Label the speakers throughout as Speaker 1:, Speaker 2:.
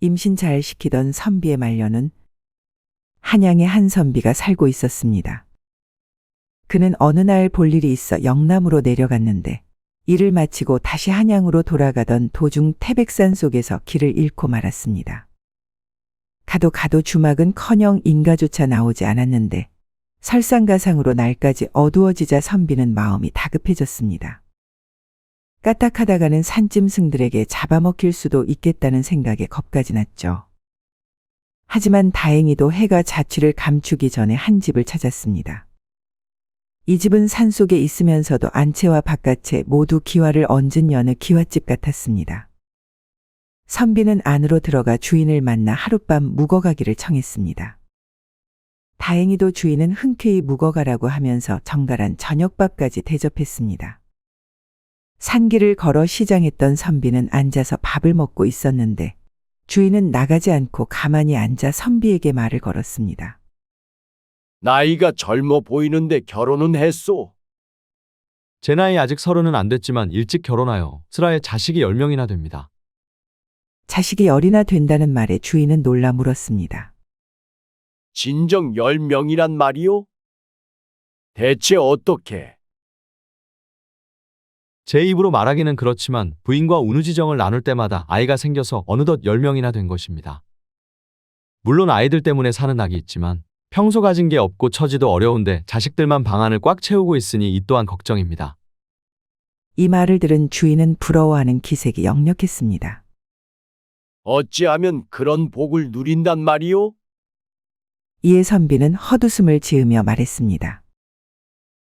Speaker 1: 임신 잘 시키던 선비의 말년은 한양에 한 선비가 살고 있었습니다. 그는 어느 날 볼 일이 있어 영남으로 내려갔는데 일을 마치고 다시 한양으로 돌아가던 도중 태백산 속에서 길을 잃고 말았습니다. 가도 가도 주막은커녕 인가조차 나오지 않았는데 설상가상으로 날까지 어두워지자 선비는 마음이 다급해졌습니다. 까딱하다가는 산짐승들에게 잡아먹힐 수도 있겠다는 생각에 겁까지 났죠. 하지만 다행히도 해가 자취를 감추기 전에 한 집을 찾았습니다. 이 집은 산속에 있으면서도 안채와 바깥채 모두 기와를 얹은 여느 기와집 같았습니다. 선비는 안으로 들어가 주인을 만나 하룻밤 묵어가기를 청했습니다. 다행히도 주인은 흔쾌히 묵어가라고 하면서 정갈한 저녁밥까지 대접했습니다. 산길을 걸어 시장했던 선비는 앉아서 밥을 먹고 있었는데 주인은 나가지 않고 가만히 앉아 선비에게 말을 걸었습니다.
Speaker 2: 나이가 젊어 보이는데 결혼은 했소?
Speaker 3: 제 나이 아직 30은 안 됐지만 일찍 결혼하여 슬하에 자식이 10명이나 됩니다.
Speaker 1: 자식이 열이나 된다는 말에 주인은 놀라 물었습니다.
Speaker 2: 진정 10명이란 말이오? 대체 어떻게?
Speaker 3: 제 입으로 말하기는 그렇지만 부인과 운우지정을 나눌 때마다 아이가 생겨서 어느덧 10명이나 된 것입니다. 물론 아이들 때문에 사는 낙이 있지만 평소 가진 게 없고 처지도 어려운데 자식들만 방안을 꽉 채우고 있으니 이 또한 걱정입니다.
Speaker 1: 이 말을 들은 주인은 부러워하는 기색이 역력했습니다.
Speaker 2: 어찌하면 그런 복을 누린단 말이오?
Speaker 1: 이에 선비는 헛웃음을 지으며 말했습니다.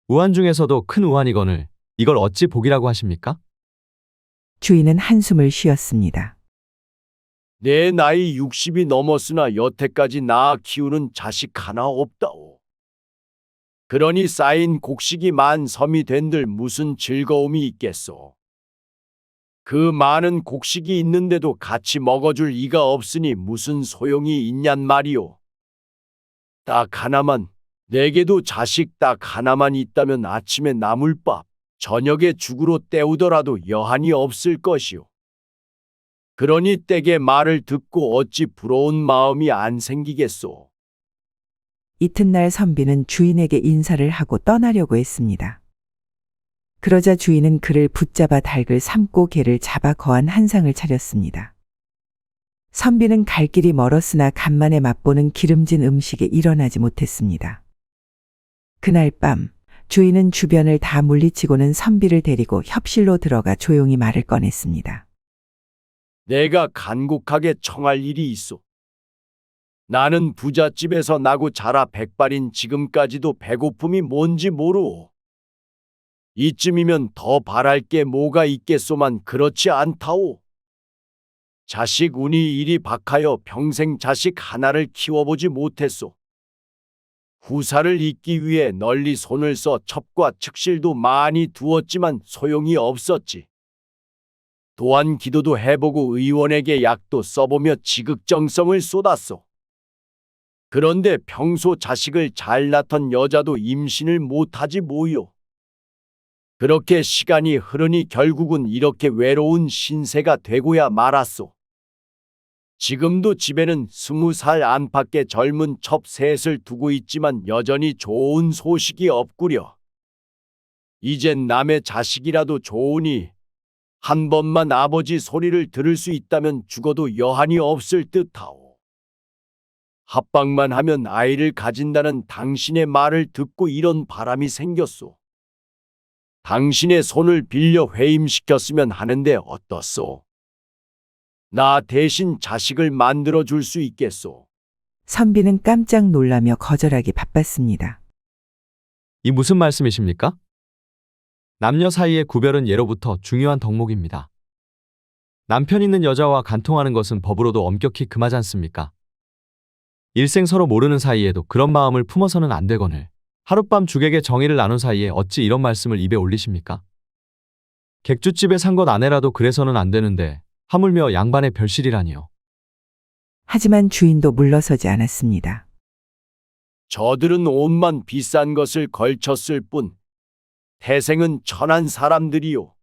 Speaker 3: 우환 중에서도 큰 우환이거늘 이걸 어찌 복이라고 하십니까?
Speaker 1: 주인은 한숨을 쉬었습니다.
Speaker 2: 내 나이 60이 넘었으나 여태까지 낳아 키우는 자식 하나 없다오. 그러니 쌓인 곡식이 만 섬이 된들 무슨 즐거움이 있겠소. 그 많은 곡식이 있는데도 같이 먹어줄 이가 없으니 무슨 소용이 있냔 말이오. 딱 하나만, 내게도 자식 딱 하나만 있다면 아침에 나물밥, 저녁에 죽으로 때우더라도 여한이 없을 것이오. 그러니 댁의 말을 듣고 어찌 부러운 마음이 안 생기겠소.
Speaker 1: 이튿날 선비는 주인에게 인사를 하고 떠나려고 했습니다. 그러자 주인은 그를 붙잡아 닭을 삶고 게를 잡아 거한 한상을 차렸습니다. 선비는 갈 길이 멀었으나 간만에 맛보는 기름진 음식에 일어나지 못했습니다. 그날 밤 주인은 주변을 다 물리치고는 선비를 데리고 협실로 들어가 조용히 말을 꺼냈습니다.
Speaker 2: 내가 간곡하게 청할 일이 있소. 나는 부잣집에서 나고 자라 백발인 지금까지도 배고픔이 뭔지 모르오. 이쯤이면 더 바랄 게 뭐가 있겠소만 그렇지 않다오. 자식 운이 이리 박하여 평생 자식 하나를 키워보지 못했소. 후사를 잇기 위해 널리 손을 써 첩과 측실도 많이 두었지만 소용이 없었지. 또한 기도도 해보고 의원에게 약도 써보며 지극정성을 쏟았소. 그런데 평소 자식을 잘 낳던 여자도 임신을 못하지 뭐요. 그렇게 시간이 흐르니 결국은 이렇게 외로운 신세가 되고야 말았소. 지금도 집에는 20살 안팎의 젊은 첩 셋을 두고 있지만 여전히 좋은 소식이 없구려. 이젠 남의 자식이라도 좋으니 한 번만 아버지 소리를 들을 수 있다면 죽어도 여한이 없을 듯하오. 합방만 하면 아이를 가진다는 당신의 말을 듣고 이런 바람이 생겼소. 당신의 손을 빌려 회임시켰으면 하는데 어떻소? 나 대신 자식을 만들어 줄 수 있겠소?
Speaker 1: 선비는 깜짝 놀라며 거절하기 바빴습니다.
Speaker 3: 이 무슨 말씀이십니까? 남녀 사이의 구별은 예로부터 중요한 덕목입니다. 남편 있는 여자와 간통하는 것은 법으로도 엄격히 금하지 않습니까? 일생 서로 모르는 사이에도 그런 마음을 품어서는 안 되거늘 하룻밤 죽에게 정의를 나눈 사이에 어찌 이런 말씀을 입에 올리십니까? 객주집에 산 것 아내라도 그래서는 안 되는데 하물며 양반의 별실이라니요.
Speaker 1: 하지만 주인도 물러서지 않았습니다.
Speaker 2: 저들은 옷만 비싼 것을 걸쳤을 뿐 태생은 천한 사람들이요.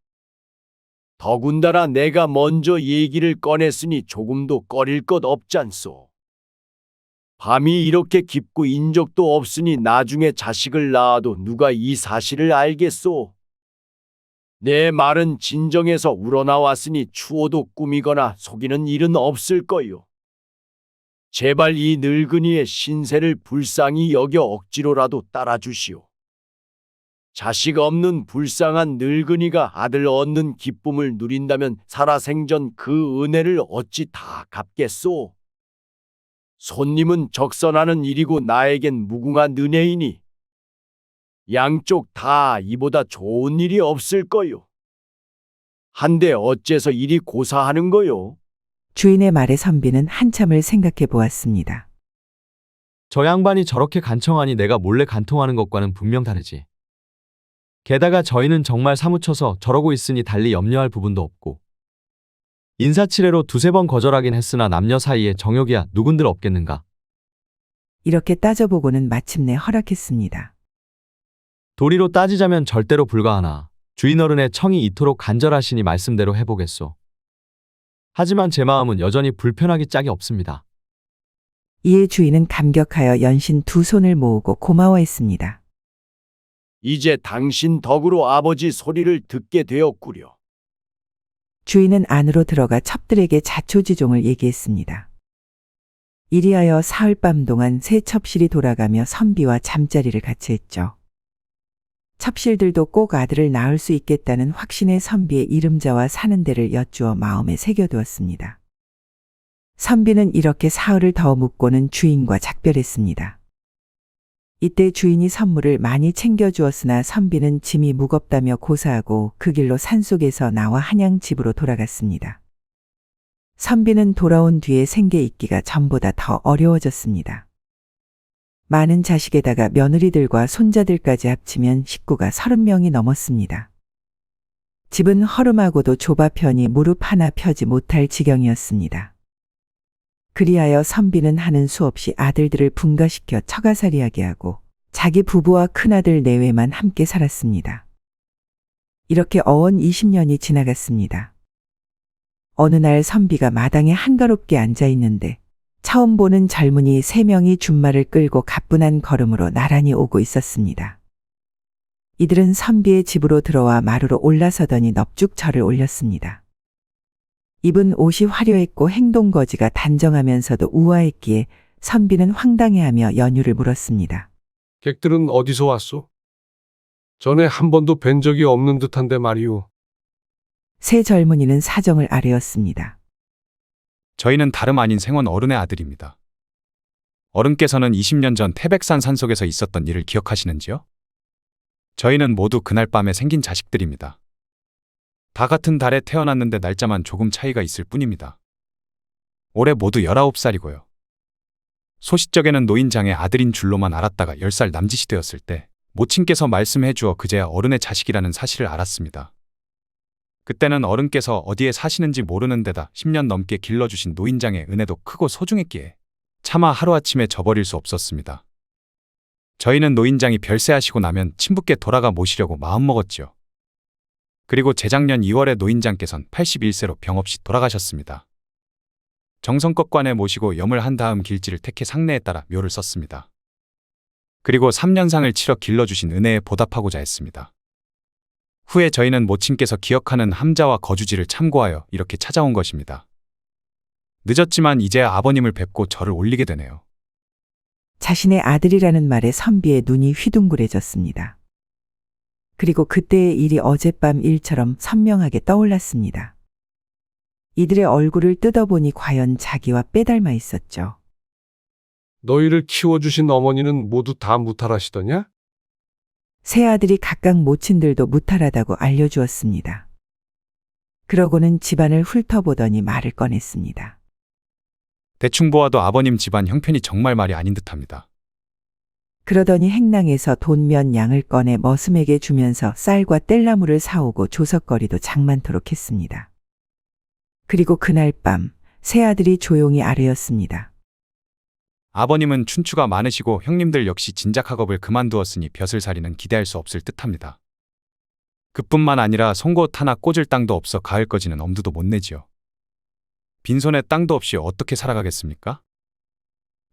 Speaker 2: 더군다나 내가 먼저 얘기를 꺼냈으니 조금도 꺼릴 것 없잖소. 밤이 이렇게 깊고 인적도 없으니 나중에 자식을 낳아도 누가 이 사실을 알겠소? 내 말은 진정해서 우러나왔으니 추호도 꾸미거나 속이는 일은 없을 거요. 제발 이 늙은이의 신세를 불쌍히 여겨 억지로라도 따라주시오. 자식 없는 불쌍한 늙은이가 아들 얻는 기쁨을 누린다면 살아생전 그 은혜를 어찌 다 갚겠소? 손님은 적선하는 일이고 나에겐 무궁한 은혜이니 양쪽 다 이보다 좋은 일이 없을 거요. 한데 어째서 이리 고사하는 거요?
Speaker 1: 주인의 말에 선비는 한참을 생각해 보았습니다.
Speaker 3: 저 양반이 저렇게 간청하니 내가 몰래 간통하는 것과는 분명 다르지. 게다가 저희는 정말 사무쳐서 저러고 있으니 달리 염려할 부분도 없고 인사치레로 두세 번 거절하긴 했으나 남녀 사이에 정욕이야 누군들 없겠는가.
Speaker 1: 이렇게 따져보고는 마침내 허락했습니다.
Speaker 3: 도리로 따지자면 절대로 불가하나 주인 어른의 청이 이토록 간절하시니 말씀대로 해보겠소. 하지만 제 마음은 여전히 불편하기 짝이 없습니다.
Speaker 1: 이에 주인은 감격하여 연신 두 손을 모으고 고마워했습니다.
Speaker 2: 이제 당신 덕으로 아버지 소리를 듣게 되었구려.
Speaker 1: 주인은 안으로 들어가 첩들에게 자초지종을 얘기했습니다. 이리하여 사흘밤 동안 새 첩실이 돌아가며 선비와 잠자리를 같이 했죠. 첩실들도 꼭 아들을 낳을 수 있겠다는 확신의 선비의 이름자와 사는 데를 여쭈어 마음에 새겨두었습니다. 선비는 이렇게 사흘을 더 묵고는 주인과 작별했습니다. 이때 주인이 선물을 많이 챙겨주었으나 선비는 짐이 무겁다며 고사하고 그 길로 산속에서 나와 한양 집으로 돌아갔습니다. 선비는 돌아온 뒤에 생계 잇기가 전보다 더 어려워졌습니다. 많은 자식에다가 며느리들과 손자들까지 합치면 식구가 30명이 넘었습니다. 집은 허름하고도 좁아 편히 무릎 하나 펴지 못할 지경이었습니다. 그리하여 선비는 하는 수 없이 아들들을 분가시켜 처가살이하게 하고 자기 부부와 큰아들 내외만 함께 살았습니다. 이렇게 어언 20년이 지나갔습니다. 어느 날 선비가 마당에 한가롭게 앉아 있는데 처음 보는 젊은이 3명이 준말을 끌고 가뿐한 걸음으로 나란히 오고 있었습니다. 이들은 선비의 집으로 들어와 마루로 올라서더니 넙죽 절을 올렸습니다. 입은 옷이 화려했고 행동거지가 단정하면서도 우아했기에 선비는 황당해하며 연유를 물었습니다.
Speaker 4: 객들은 어디서 왔소? 전에 한 번도 뵌 적이 없는 듯한데 말이오.
Speaker 1: 새 젊은이는 사정을 아뢰었습니다.
Speaker 5: 저희는 다름 아닌 생원 어른의 아들입니다. 어른께서는 20년 전 태백산 산속에서 있었던 일을 기억하시는지요? 저희는 모두 그날 밤에 생긴 자식들입니다. 다 같은 달에 태어났는데 날짜만 조금 차이가 있을 뿐입니다. 올해 모두 19살이고요. 소싯적에는 노인장의 아들인 줄로만 알았다가 10살 남짓이 되었을 때 모친께서 말씀해 주어 그제야 어른의 자식이라는 사실을 알았습니다. 그때는 어른께서 어디에 사시는지 모르는 데다 10년 넘게 길러주신 노인장의 은혜도 크고 소중했기에 차마 하루아침에 저버릴 수 없었습니다. 저희는 노인장이 별세하시고 나면 친부께 돌아가 모시려고 마음먹었지요. 그리고 재작년 2월에 노인장께선 81세로 병 없이 돌아가셨습니다. 정성껏 관에 모시고 염을 한 다음 길지를 택해 상례에 따라 묘를 썼습니다. 그리고 3년상을 치러 길러주신 은혜에 보답하고자 했습니다. 후에 저희는 모친께서 기억하는 함자와 거주지를 참고하여 이렇게 찾아온 것입니다. 늦었지만 이제야 아버님을 뵙고 절을 올리게 되네요.
Speaker 1: 자신의 아들이라는 말에 선비의 눈이 휘둥그레졌습니다. 그리고 그때의 일이 어젯밤 일처럼 선명하게 떠올랐습니다. 이들의 얼굴을 뜯어보니 과연 자기와 빼닮아 있었죠.
Speaker 4: 너희를 키워주신 어머니는 모두 다 무탈하시더냐?
Speaker 1: 세 아들이 각각 모친들도 무탈하다고 알려주었습니다. 그러고는 집안을 훑어보더니 말을 꺼냈습니다.
Speaker 5: 대충 보아도 아버님 집안 형편이 정말 말이 아닌 듯합니다.
Speaker 1: 그러더니 행랑에서 돈 몇 양을 꺼내 머슴에게 주면서 쌀과 뗄나무를 사오고 조석거리도 장만토록 했습니다. 그리고 그날 밤 세 아들이 조용히 아뢰었습니다.
Speaker 5: 아버님은 춘추가 많으시고 형님들 역시 진작 학업을 그만두었으니 벼슬살이는 기대할 수 없을 듯합니다. 그뿐만 아니라 송곳 하나 꽂을 땅도 없어 가을거지는 엄두도 못 내지요. 빈손에 땅도 없이 어떻게 살아가겠습니까?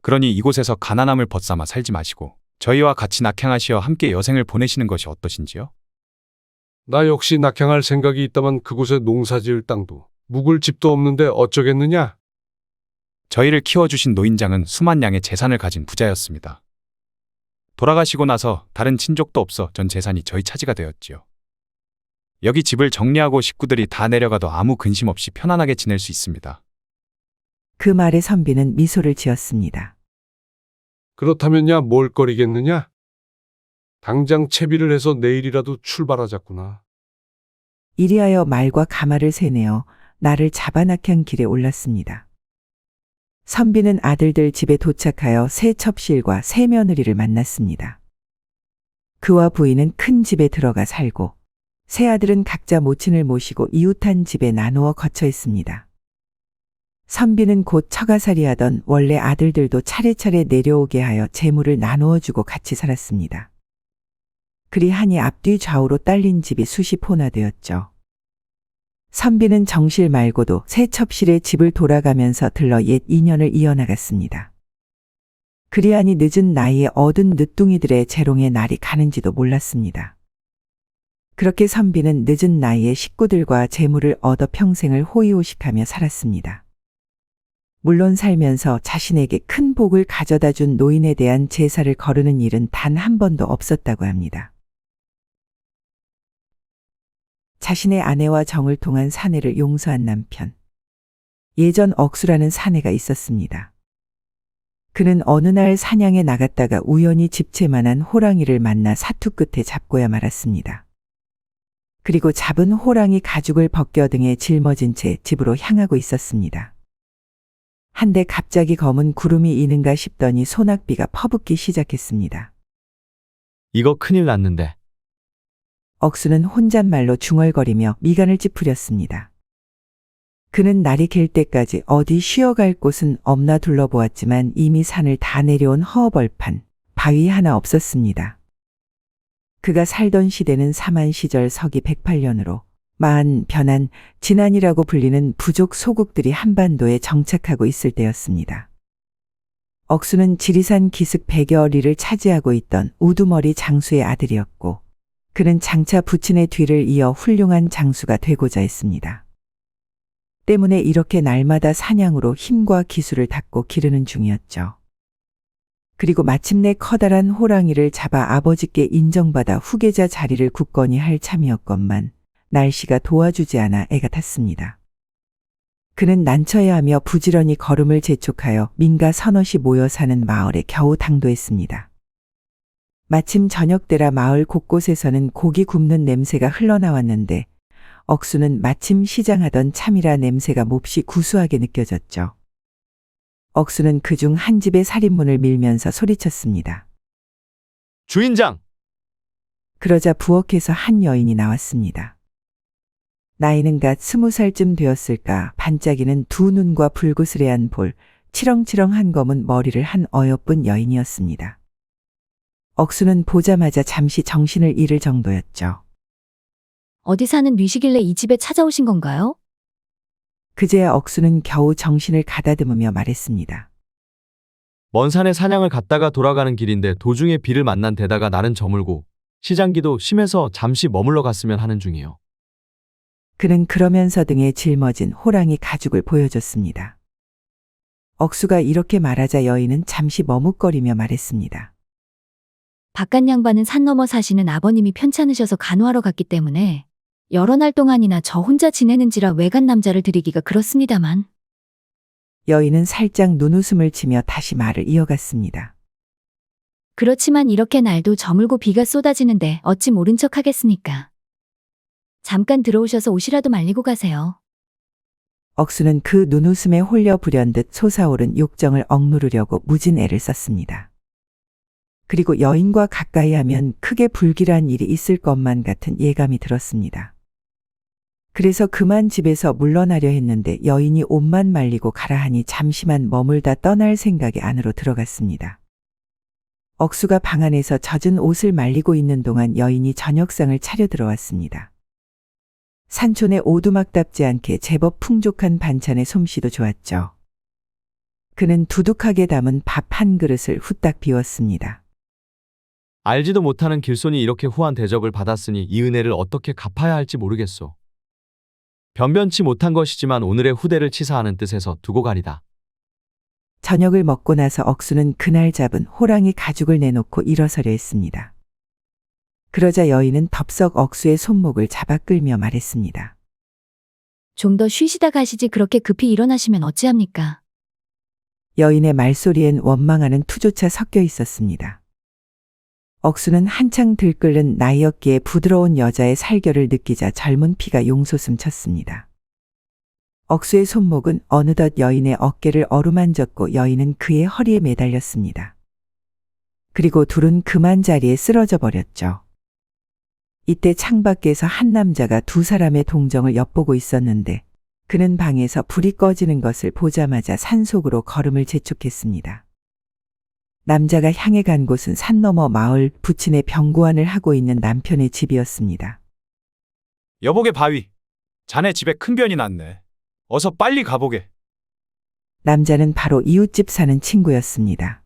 Speaker 5: 그러니 이곳에서 가난함을 벗삼아 살지 마시고 저희와 같이 낙향하시어 함께 여생을 보내시는 것이 어떠신지요?
Speaker 4: 나 역시 낙향할 생각이 있다만 그곳에 농사지을 땅도 묵을 집도 없는데 어쩌겠느냐?
Speaker 5: 저희를 키워주신 노인장은 수만 양의 재산을 가진 부자였습니다. 돌아가시고 나서 다른 친족도 없어 전 재산이 저희 차지가 되었지요. 여기 집을 정리하고 식구들이 다 내려가도 아무 근심 없이 편안하게 지낼 수 있습니다.
Speaker 1: 그 말에 선비는 미소를 지었습니다.
Speaker 4: 그렇다면야 뭘 거리겠느냐? 당장 채비를 해서 내일이라도 출발하자꾸나.
Speaker 1: 이리하여 말과 가마를 세내어 나를 잡아 낙향 길에 올랐습니다. 선비는 아들들 집에 도착하여 새 첩실과 새 며느리를 만났습니다. 그와 부인은 큰 집에 들어가 살고 새 아들은 각자 모친을 모시고 이웃한 집에 나누어 거처 있습니다. 선비는 곧 처가살이하던 원래 아들들도 차례차례 내려오게 하여 재물을 나누어 주고 같이 살았습니다. 그리하니 앞뒤 좌우로 딸린 집이 수십 호나 되었죠. 선비는 정실 말고도 새 첩실의 집을 돌아가면서 들러 옛 인연을 이어나갔습니다. 그리하니 늦은 나이에 얻은 늦둥이들의 재롱의 날이 가는지도 몰랐습니다. 그렇게 선비는 늦은 나이에 식구들과 재물을 얻어 평생을 호의호식하며 살았습니다. 물론 살면서 자신에게 큰 복을 가져다 준 노인에 대한 제사를 거르는 일은 단 한 번도 없었다고 합니다. 자신의 아내와 정을 통한 사내를 용서한 남편. 예전 억수라는 사내가 있었습니다. 그는 어느 날 사냥에 나갔다가 우연히 집채만한 호랑이를 만나 사투 끝에 잡고야 말았습니다. 그리고 잡은 호랑이 가죽을 벗겨 등에 짊어진 채 집으로 향하고 있었습니다. 한데 갑자기 검은 구름이 이는가 싶더니 소낙비가 퍼붓기 시작했습니다.
Speaker 3: 이거 큰일 났는데.
Speaker 1: 억수는 혼잣말로 중얼거리며 미간을 찌푸렸습니다. 그는 날이 길 때까지 어디 쉬어갈 곳은 없나 둘러보았지만 이미 산을 다 내려온 허벌판, 바위 하나 없었습니다. 그가 살던 시대는 사만 시절 서기 108년으로 마한, 변한, 진안이라고 불리는 부족 소국들이 한반도에 정착하고 있을 때였습니다. 억수는 지리산 기슭 100여 리를 차지하고 있던 우두머리 장수의 아들이었고 그는 장차 부친의 뒤를 이어 훌륭한 장수가 되고자 했습니다. 때문에 이렇게 날마다 사냥으로 힘과 기술을 닦고 기르는 중이었죠. 그리고 마침내 커다란 호랑이를 잡아 아버지께 인정받아 후계자 자리를 굳건히 할 참이었건만 날씨가 도와주지 않아 애가 탔습니다. 그는 난처해 하며 부지런히 걸음을 재촉하여 민가 서너시 모여 사는 마을에 겨우 당도했습니다. 마침 저녁 때라 마을 곳곳에서는 고기 굽는 냄새가 흘러나왔는데 억수는 마침 시장하던 참이라 냄새가 몹시 구수하게 느껴졌죠. 억수는 그중 한 집의 살인문을 밀면서 소리쳤습니다.
Speaker 3: 주인장!
Speaker 1: 그러자 부엌에서 한 여인이 나왔습니다. 나이는 갓 20살쯤 되었을까. 반짝이는 두 눈과 불구스레한 볼, 치렁치렁한 검은 머리를 한 어여쁜 여인이었습니다. 억수는 보자마자 잠시 정신을 잃을 정도였죠.
Speaker 6: 어디 사는 뉘시길래 이 집에 찾아오신 건가요?
Speaker 1: 그제야 억수는 겨우 정신을 가다듬으며 말했습니다.
Speaker 3: 먼 산에 사냥을 갔다가 돌아가는 길인데 도중에 비를 만난 데다가 날은 저물고 시장기도 심해서 잠시 머물러 갔으면 하는 중이요.
Speaker 1: 그는 그러면서 등에 짊어진 호랑이 가죽을 보여줬습니다. 억수가 이렇게 말하자 여인은 잠시 머뭇거리며 말했습니다.
Speaker 6: 바깥 양반은 산 넘어 사시는 아버님이 편찮으셔서 간호하러 갔기 때문에 여러 날 동안이나 저 혼자 지내는지라 외간 남자를 드리기가 그렇습니다만.
Speaker 1: 여인은 살짝 눈웃음을 치며 다시 말을 이어갔습니다.
Speaker 6: 그렇지만 이렇게 날도 저물고 비가 쏟아지는데 어찌 모른 척 하겠습니까? 잠깐 들어오셔서 옷이라도 말리고 가세요.
Speaker 1: 억수는 그 눈웃음에 홀려 불현듯 솟아오른 욕정을 억누르려고 무진 애를 썼습니다. 그리고 여인과 가까이 하면 크게 불길한 일이 있을 것만 같은 예감이 들었습니다. 그래서 그만 집에서 물러나려 했는데 여인이 옷만 말리고 가라 하니 잠시만 머물다 떠날 생각에 안으로 들어갔습니다. 억수가 방 안에서 젖은 옷을 말리고 있는 동안 여인이 저녁상을 차려 들어왔습니다. 산촌의 오두막답지 않게 제법 풍족한 반찬의 솜씨도 좋았죠. 그는 두둑하게 담은 밥 한 그릇을 후딱 비웠습니다.
Speaker 3: 알지도 못하는 길손이 이렇게 후한 대접을 받았으니 이 은혜를 어떻게 갚아야 할지 모르겠소. 변변치 못한 것이지만 오늘의 후대를 치사하는 뜻에서 두고 가리다.
Speaker 1: 저녁을 먹고 나서 억수는 그날 잡은 호랑이 가죽을 내놓고 일어서려 했습니다. 그러자 여인은 덥석 억수의 손목을 잡아 끌며 말했습니다.
Speaker 6: 좀 더 쉬시다 가시지 그렇게 급히 일어나시면 어찌합니까?
Speaker 1: 여인의 말소리엔 원망하는 투조차 섞여 있었습니다. 억수는 한창 들끓는 나이였기에 부드러운 여자의 살결을 느끼자 젊은 피가 용솟음 쳤습니다. 억수의 손목은 어느덧 여인의 어깨를 어루만졌고 여인은 그의 허리에 매달렸습니다. 그리고 둘은 그만 자리에 쓰러져 버렸죠. 이때 창밖에서 한 남자가 두 사람의 동정을 엿보고 있었는데 그는 방에서 불이 꺼지는 것을 보자마자 산속으로 걸음을 재촉했습니다. 남자가 향해 간 곳은 산 너머 마을 부친의 병구안을 하고 있는 남편의 집이었습니다.
Speaker 5: 여보게 바위. 자네 집에 큰 변이 났네. 어서 빨리 가보게.
Speaker 1: 남자는 바로 이웃집 사는 친구였습니다.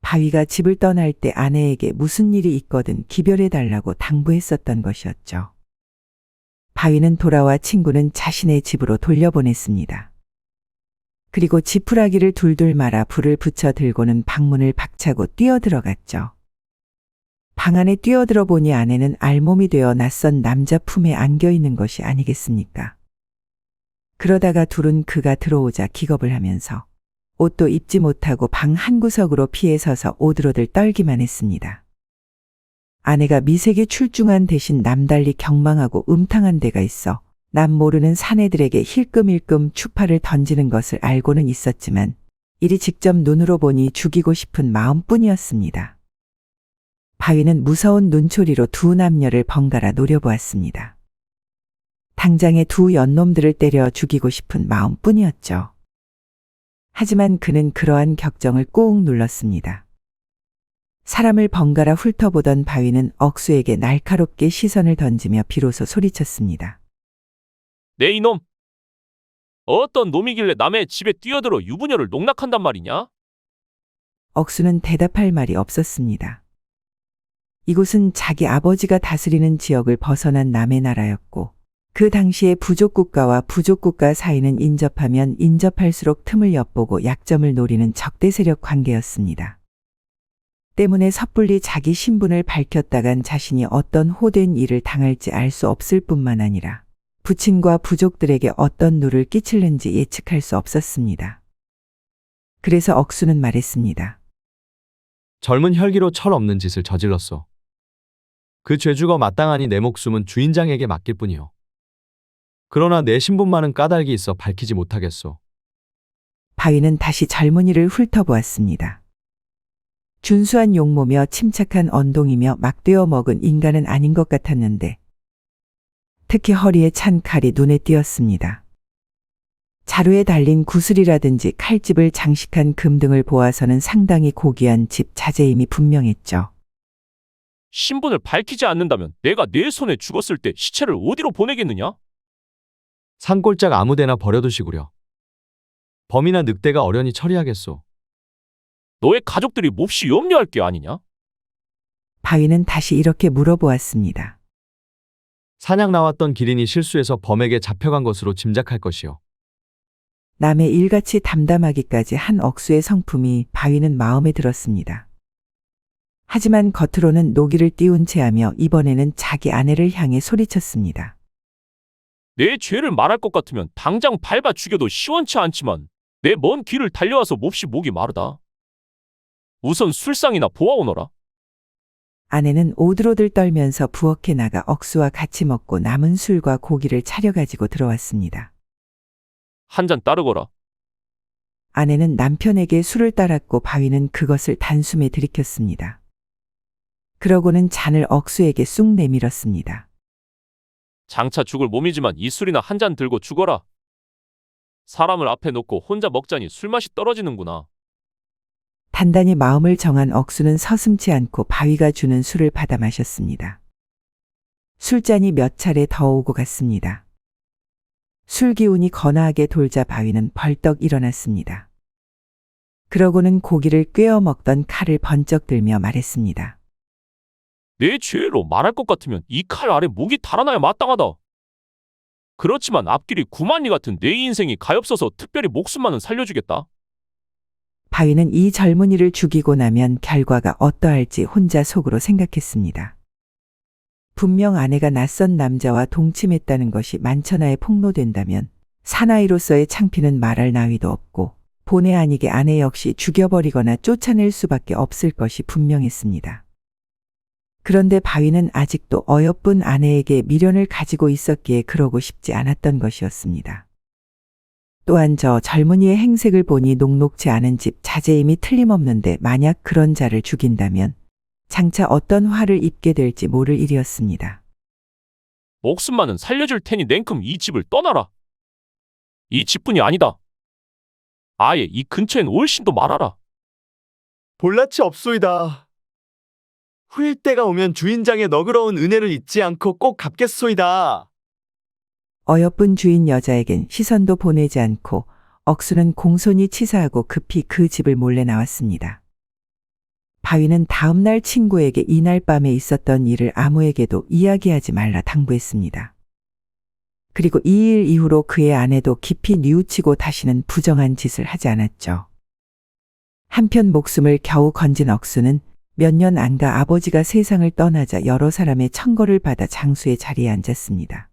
Speaker 1: 바위가 집을 떠날 때 아내에게 무슨 일이 있거든 기별해달라고 당부했었던 것이었죠. 바위는 돌아와 친구는 자신의 집으로 돌려보냈습니다. 그리고 지푸라기를 둘둘 말아 불을 붙여 들고는 방문을 박차고 뛰어들어갔죠. 방 안에 뛰어들어 보니 아내는 알몸이 되어 낯선 남자 품에 안겨 있는 것이 아니겠습니까? 그러다가 둘은 그가 들어오자 기겁을 하면서 옷도 입지 못하고 방 한구석으로 피해 서서 오들오들 떨기만 했습니다. 아내가 미색에 출중한 대신 남달리 경망하고 음탕한 데가 있어 남 모르는 사내들에게 힐끔힐끔 추파를 던지는 것을 알고는 있었지만 이리 직접 눈으로 보니 죽이고 싶은 마음뿐이었습니다. 바위는 무서운 눈초리로 두 남녀를 번갈아 노려보았습니다. 당장에 두 연놈들을 때려 죽이고 싶은 마음뿐이었죠. 하지만 그는 그러한 격정을 꾹 눌렀습니다. 사람을 번갈아 훑어보던 바위는 억수에게 날카롭게 시선을 던지며 비로소 소리쳤습니다.
Speaker 7: 네 이놈! 어떤 놈이길래 남의 집에 뛰어들어 유부녀를 농락한단 말이냐?
Speaker 1: 억수는 대답할 말이 없었습니다. 이곳은 자기 아버지가 다스리는 지역을 벗어난 남의 나라였고 그 당시에 부족국가와 부족국가 사이는 인접하면 인접할수록 틈을 엿보고 약점을 노리는 적대 세력 관계였습니다. 때문에 섣불리 자기 신분을 밝혔다간 자신이 어떤 호된 일을 당할지 알 수 없을 뿐만 아니라 부친과 부족들에게 어떤 누를 끼칠는지 예측할 수 없었습니다. 그래서 억수는 말했습니다.
Speaker 3: 젊은 혈기로 철없는 짓을 저질렀소. 그 죄주가 마땅하니 내 목숨은 주인장에게 맡길 뿐이요. 그러나 내 신분만은 까닭이 있어 밝히지 못하겠소.
Speaker 1: 바위는 다시 젊은이를 훑어보았습니다. 준수한 용모며 침착한 언동이며 막되어 먹은 인간은 아닌 것 같았는데 특히 허리에 찬 칼이 눈에 띄었습니다. 자루에 달린 구슬이라든지 칼집을 장식한 금 등을 보아서는 상당히 고귀한 집 자재임이 분명했죠.
Speaker 7: 신분을 밝히지 않는다면 내가 내 손에 죽었을 때 시체를 어디로 보내겠느냐?
Speaker 3: 산골짝 아무데나 버려두시구려. 범이나 늑대가 어련히 처리하겠소.
Speaker 7: 너의 가족들이 몹시 염려할 게 아니냐?
Speaker 1: 바위는 다시 이렇게 물어보았습니다.
Speaker 3: 사냥 나왔던 기린이 실수해서 범에게 잡혀간 것으로 짐작할 것이요.
Speaker 1: 남의 일같이 담담하기까지 한 억수의 성품이 바위는 마음에 들었습니다. 하지만 겉으로는 노기를 띄운 채하며 이번에는 자기 아내를 향해 소리쳤습니다.
Speaker 7: 내 죄를 말할 것 같으면 당장 밟아 죽여도 시원치 않지만 내 먼 길을 달려와서 몹시 목이 마르다. 우선 술상이나 보아오너라.
Speaker 1: 아내는 오들오들 떨면서 부엌에 나가 억수와 같이 먹고 남은 술과 고기를 차려가지고 들어왔습니다.
Speaker 7: 한 잔 따르거라.
Speaker 1: 아내는 남편에게 술을 따랐고 바위는 그것을 단숨에 들이켰습니다. 그러고는 잔을 억수에게 쑥 내밀었습니다.
Speaker 7: 장차 죽을 몸이지만 이 술이나 한 잔 들고 죽어라. 사람을 앞에 놓고 혼자 먹자니 술맛이 떨어지는구나.
Speaker 1: 단단히 마음을 정한 억수는 서슴지 않고 바위가 주는 술을 받아 마셨습니다. 술잔이 몇 차례 더 오고 갔습니다. 술 기운이 거나하게 돌자 바위는 벌떡 일어났습니다. 그러고는 고기를 꿰어 먹던 칼을 번쩍 들며 말했습니다.
Speaker 7: 내 죄로 말할 것 같으면 이 칼 아래 목이 달아나야 마땅하다. 그렇지만 앞길이 구만리 같은 내 인생이 가엾어서 특별히 목숨만은 살려주겠다.
Speaker 1: 바위는 이 젊은이를 죽이고 나면 결과가 어떠할지 혼자 속으로 생각했습니다. 분명 아내가 낯선 남자와 동침했다는 것이 만천하에 폭로된다면 사나이로서의 창피는 말할 나위도 없고 본의 아니게 아내 역시 죽여버리거나 쫓아낼 수밖에 없을 것이 분명했습니다. 그런데 바위는 아직도 어여쁜 아내에게 미련을 가지고 있었기에 그러고 싶지 않았던 것이었습니다. 또한 저 젊은이의 행색을 보니 녹록지 않은 집 자제임이 틀림없는데 만약 그런 자를 죽인다면 장차 어떤 화를 입게 될지 모를 일이었습니다.
Speaker 7: 목숨만은 살려줄 테니 냉큼 이 집을 떠나라. 이 집뿐이 아니다. 아예 이 근처엔 올신도 말아라.
Speaker 8: 볼라치 없소이다. 후일 때가 오면 주인장의 너그러운 은혜를 잊지 않고 꼭 갚겠소이다.
Speaker 1: 어여쁜 주인 여자에겐 시선도 보내지 않고 억수는 공손히 치사하고 급히 그 집을 몰래 나왔습니다. 바위는 다음날 친구에게 이날 밤에 있었던 일을 아무에게도 이야기하지 말라 당부했습니다. 그리고 이 일 이후로 그의 아내도 깊이 뉘우치고 다시는 부정한 짓을 하지 않았죠. 한편 목숨을 겨우 건진 억수는 몇 년 안가 아버지가 세상을 떠나자 여러 사람의 청거를 받아 장수의 자리에 앉았습니다.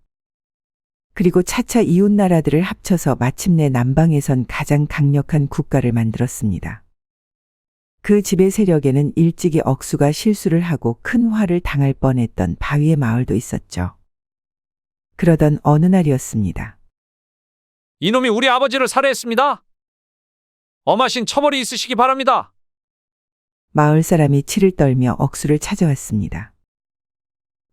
Speaker 1: 그리고 차차 이웃 나라들을 합쳐서 마침내 남방에선 가장 강력한 국가를 만들었습니다. 그 집의 세력에는 일찍이 억수가 실수를 하고 큰 화를 당할 뻔했던 바위의 마을도 있었죠. 그러던 어느 날이었습니다.
Speaker 9: 이놈이 우리 아버지를 살해했습니다. 엄하신 처벌이 있으시기 바랍니다.
Speaker 1: 마을 사람이 치를 떨며 억수를 찾아왔습니다.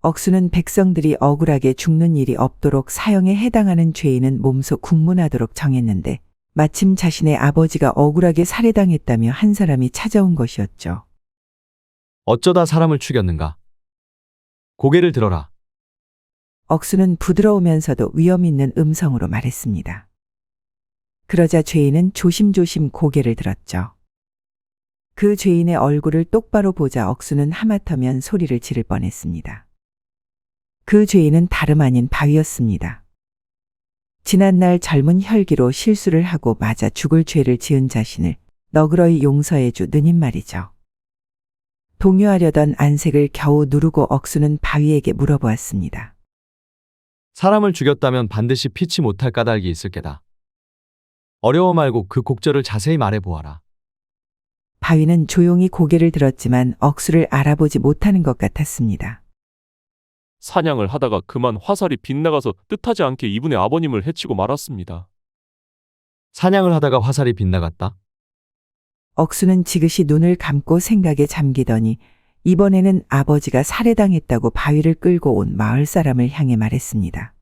Speaker 1: 억수는 백성들이 억울하게 죽는 일이 없도록 사형에 해당하는 죄인은 몸소 국문하도록 정했는데 마침 자신의 아버지가 억울하게 살해당했다며 한 사람이 찾아온 것이었죠.
Speaker 3: 어쩌다 사람을 죽였는가? 고개를 들어라.
Speaker 1: 억수는 부드러우면서도 위험 있는 음성으로 말했습니다. 그러자 죄인은 조심조심 고개를 들었죠. 그 죄인의 얼굴을 똑바로 보자 억수는 하마터면 소리를 지를 뻔했습니다. 그 죄인은 다름 아닌 바위였습니다. 지난날 젊은 혈기로 실수를 하고 맞아 죽을 죄를 지은 자신을 너그러이 용서해 주느님 말이죠. 동요하려던 안색을 겨우 누르고 억수는 바위에게 물어보았습니다.
Speaker 3: 사람을 죽였다면 반드시 피치 못할 까닭이 있을 게다. 어려워 말고 그 곡절을 자세히 말해 보아라.
Speaker 1: 바위는 조용히 고개를 들었지만 억수를 알아보지 못하는 것 같았습니다.
Speaker 7: 사냥을 하다가 그만 화살이 빗나가서 뜻하지 않게 이분의 아버님을 해치고 말았습니다.
Speaker 3: 사냥을 하다가 화살이 빗나갔다.
Speaker 1: 억수는 지그시 눈을 감고 생각에 잠기더니 이번에는 아버지가 살해당했다고 바위를 끌고 온 마을 사람을 향해 말했습니다.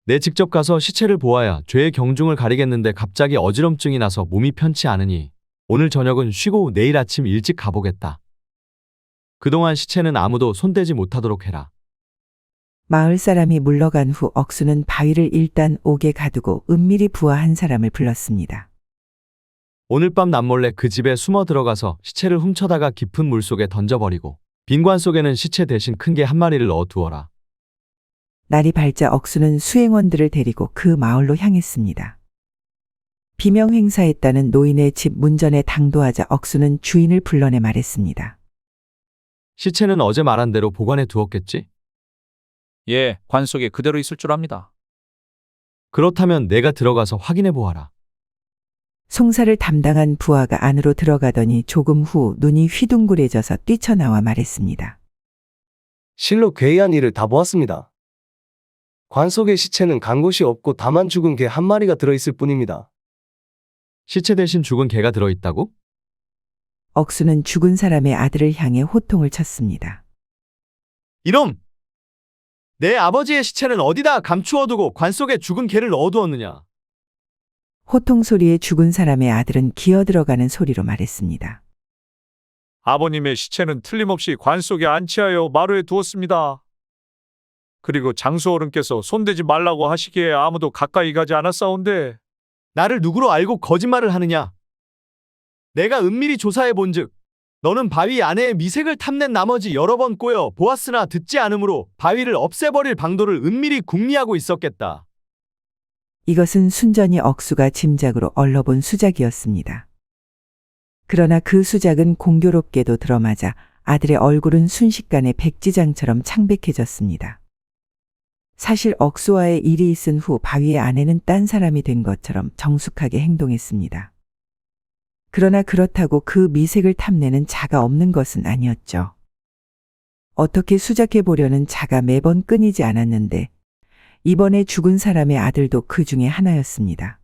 Speaker 3: 내 직접 가서 시체를 보아야 죄의 경중을 가리겠는데 갑자기 어지럼증이 나서 몸이 편치 않으니 오늘 저녁은 쉬고 내일 아침 일찍 가보겠다. 그동안 시체는 아무도 손대지 못하도록 해라.
Speaker 1: 마을 사람이 물러간 후 억수는 바위를 일단 옥에 가두고 은밀히 부하한 사람을 불렀습니다.
Speaker 3: 오늘 밤 남몰래 그 집에 숨어 들어가서 시체를 훔쳐다가 깊은 물속에 던져버리고 빈관 속에는 시체 대신 큰 개 한 마리를 넣어 두어라.
Speaker 1: 날이 밝자 억수는 수행원들을 데리고 그 마을로 향했습니다. 비명 행사했다는 노인의 집 문전에 당도하자 억수는 주인을 불러내 말했습니다.
Speaker 3: 시체는 어제 말한 대로 보관해 두었겠지?
Speaker 9: 예, 관 속에 그대로 있을 줄 압니다.
Speaker 3: 그렇다면 내가 들어가서 확인해 보아라.
Speaker 1: 송사를 담당한 부하가 안으로 들어가더니 조금 후 눈이 휘둥그레져서 뛰쳐나와 말했습니다.
Speaker 8: 실로 괴이한 일을 다 보았습니다. 관 속의 시체는 간 곳이 없고 다만 죽은 개 한 마리가 들어있을 뿐입니다.
Speaker 3: 시체 대신 죽은 개가 들어있다고?
Speaker 1: 억수는 죽은 사람의 아들을 향해 호통을 쳤습니다.
Speaker 3: 이놈! 내 아버지의 시체는 어디다 감추어두고 관 속에 죽은 개를 넣어두었느냐?
Speaker 1: 호통 소리에 죽은 사람의 아들은 기어들어가는 소리로 말했습니다.
Speaker 9: 아버님의 시체는 틀림없이 관 속에 안치하여 마루에 두었습니다.
Speaker 10: 그리고 장수 어른께서 손대지 말라고 하시기에 아무도 가까이 가지 않았사온데
Speaker 8: 나를 누구로 알고 거짓말을 하느냐? 내가 은밀히 조사해 본즉 너는 바위 안에 미색을 탐낸 나머지 여러 번 꼬여 보았으나 듣지 않으므로 바위를 없애버릴 방도를 은밀히 궁리하고 있었겠다.
Speaker 1: 이것은 순전히 억수가 짐작으로 얼러본 수작이었습니다. 그러나 그 수작은 공교롭게도 들어맞아 아들의 얼굴은 순식간에 백지장처럼 창백해졌습니다. 사실 억수와의 일이 있은 후 바위의 아내는 딴 사람이 된 것처럼 정숙하게 행동했습니다. 그러나 그렇다고 그 미색을 탐내는 자가 없는 것은 아니었죠. 어떻게 수작해 보려는 자가 매번 끊이지 않았는데 이번에 죽은 사람의 아들도 그 중에 하나였습니다.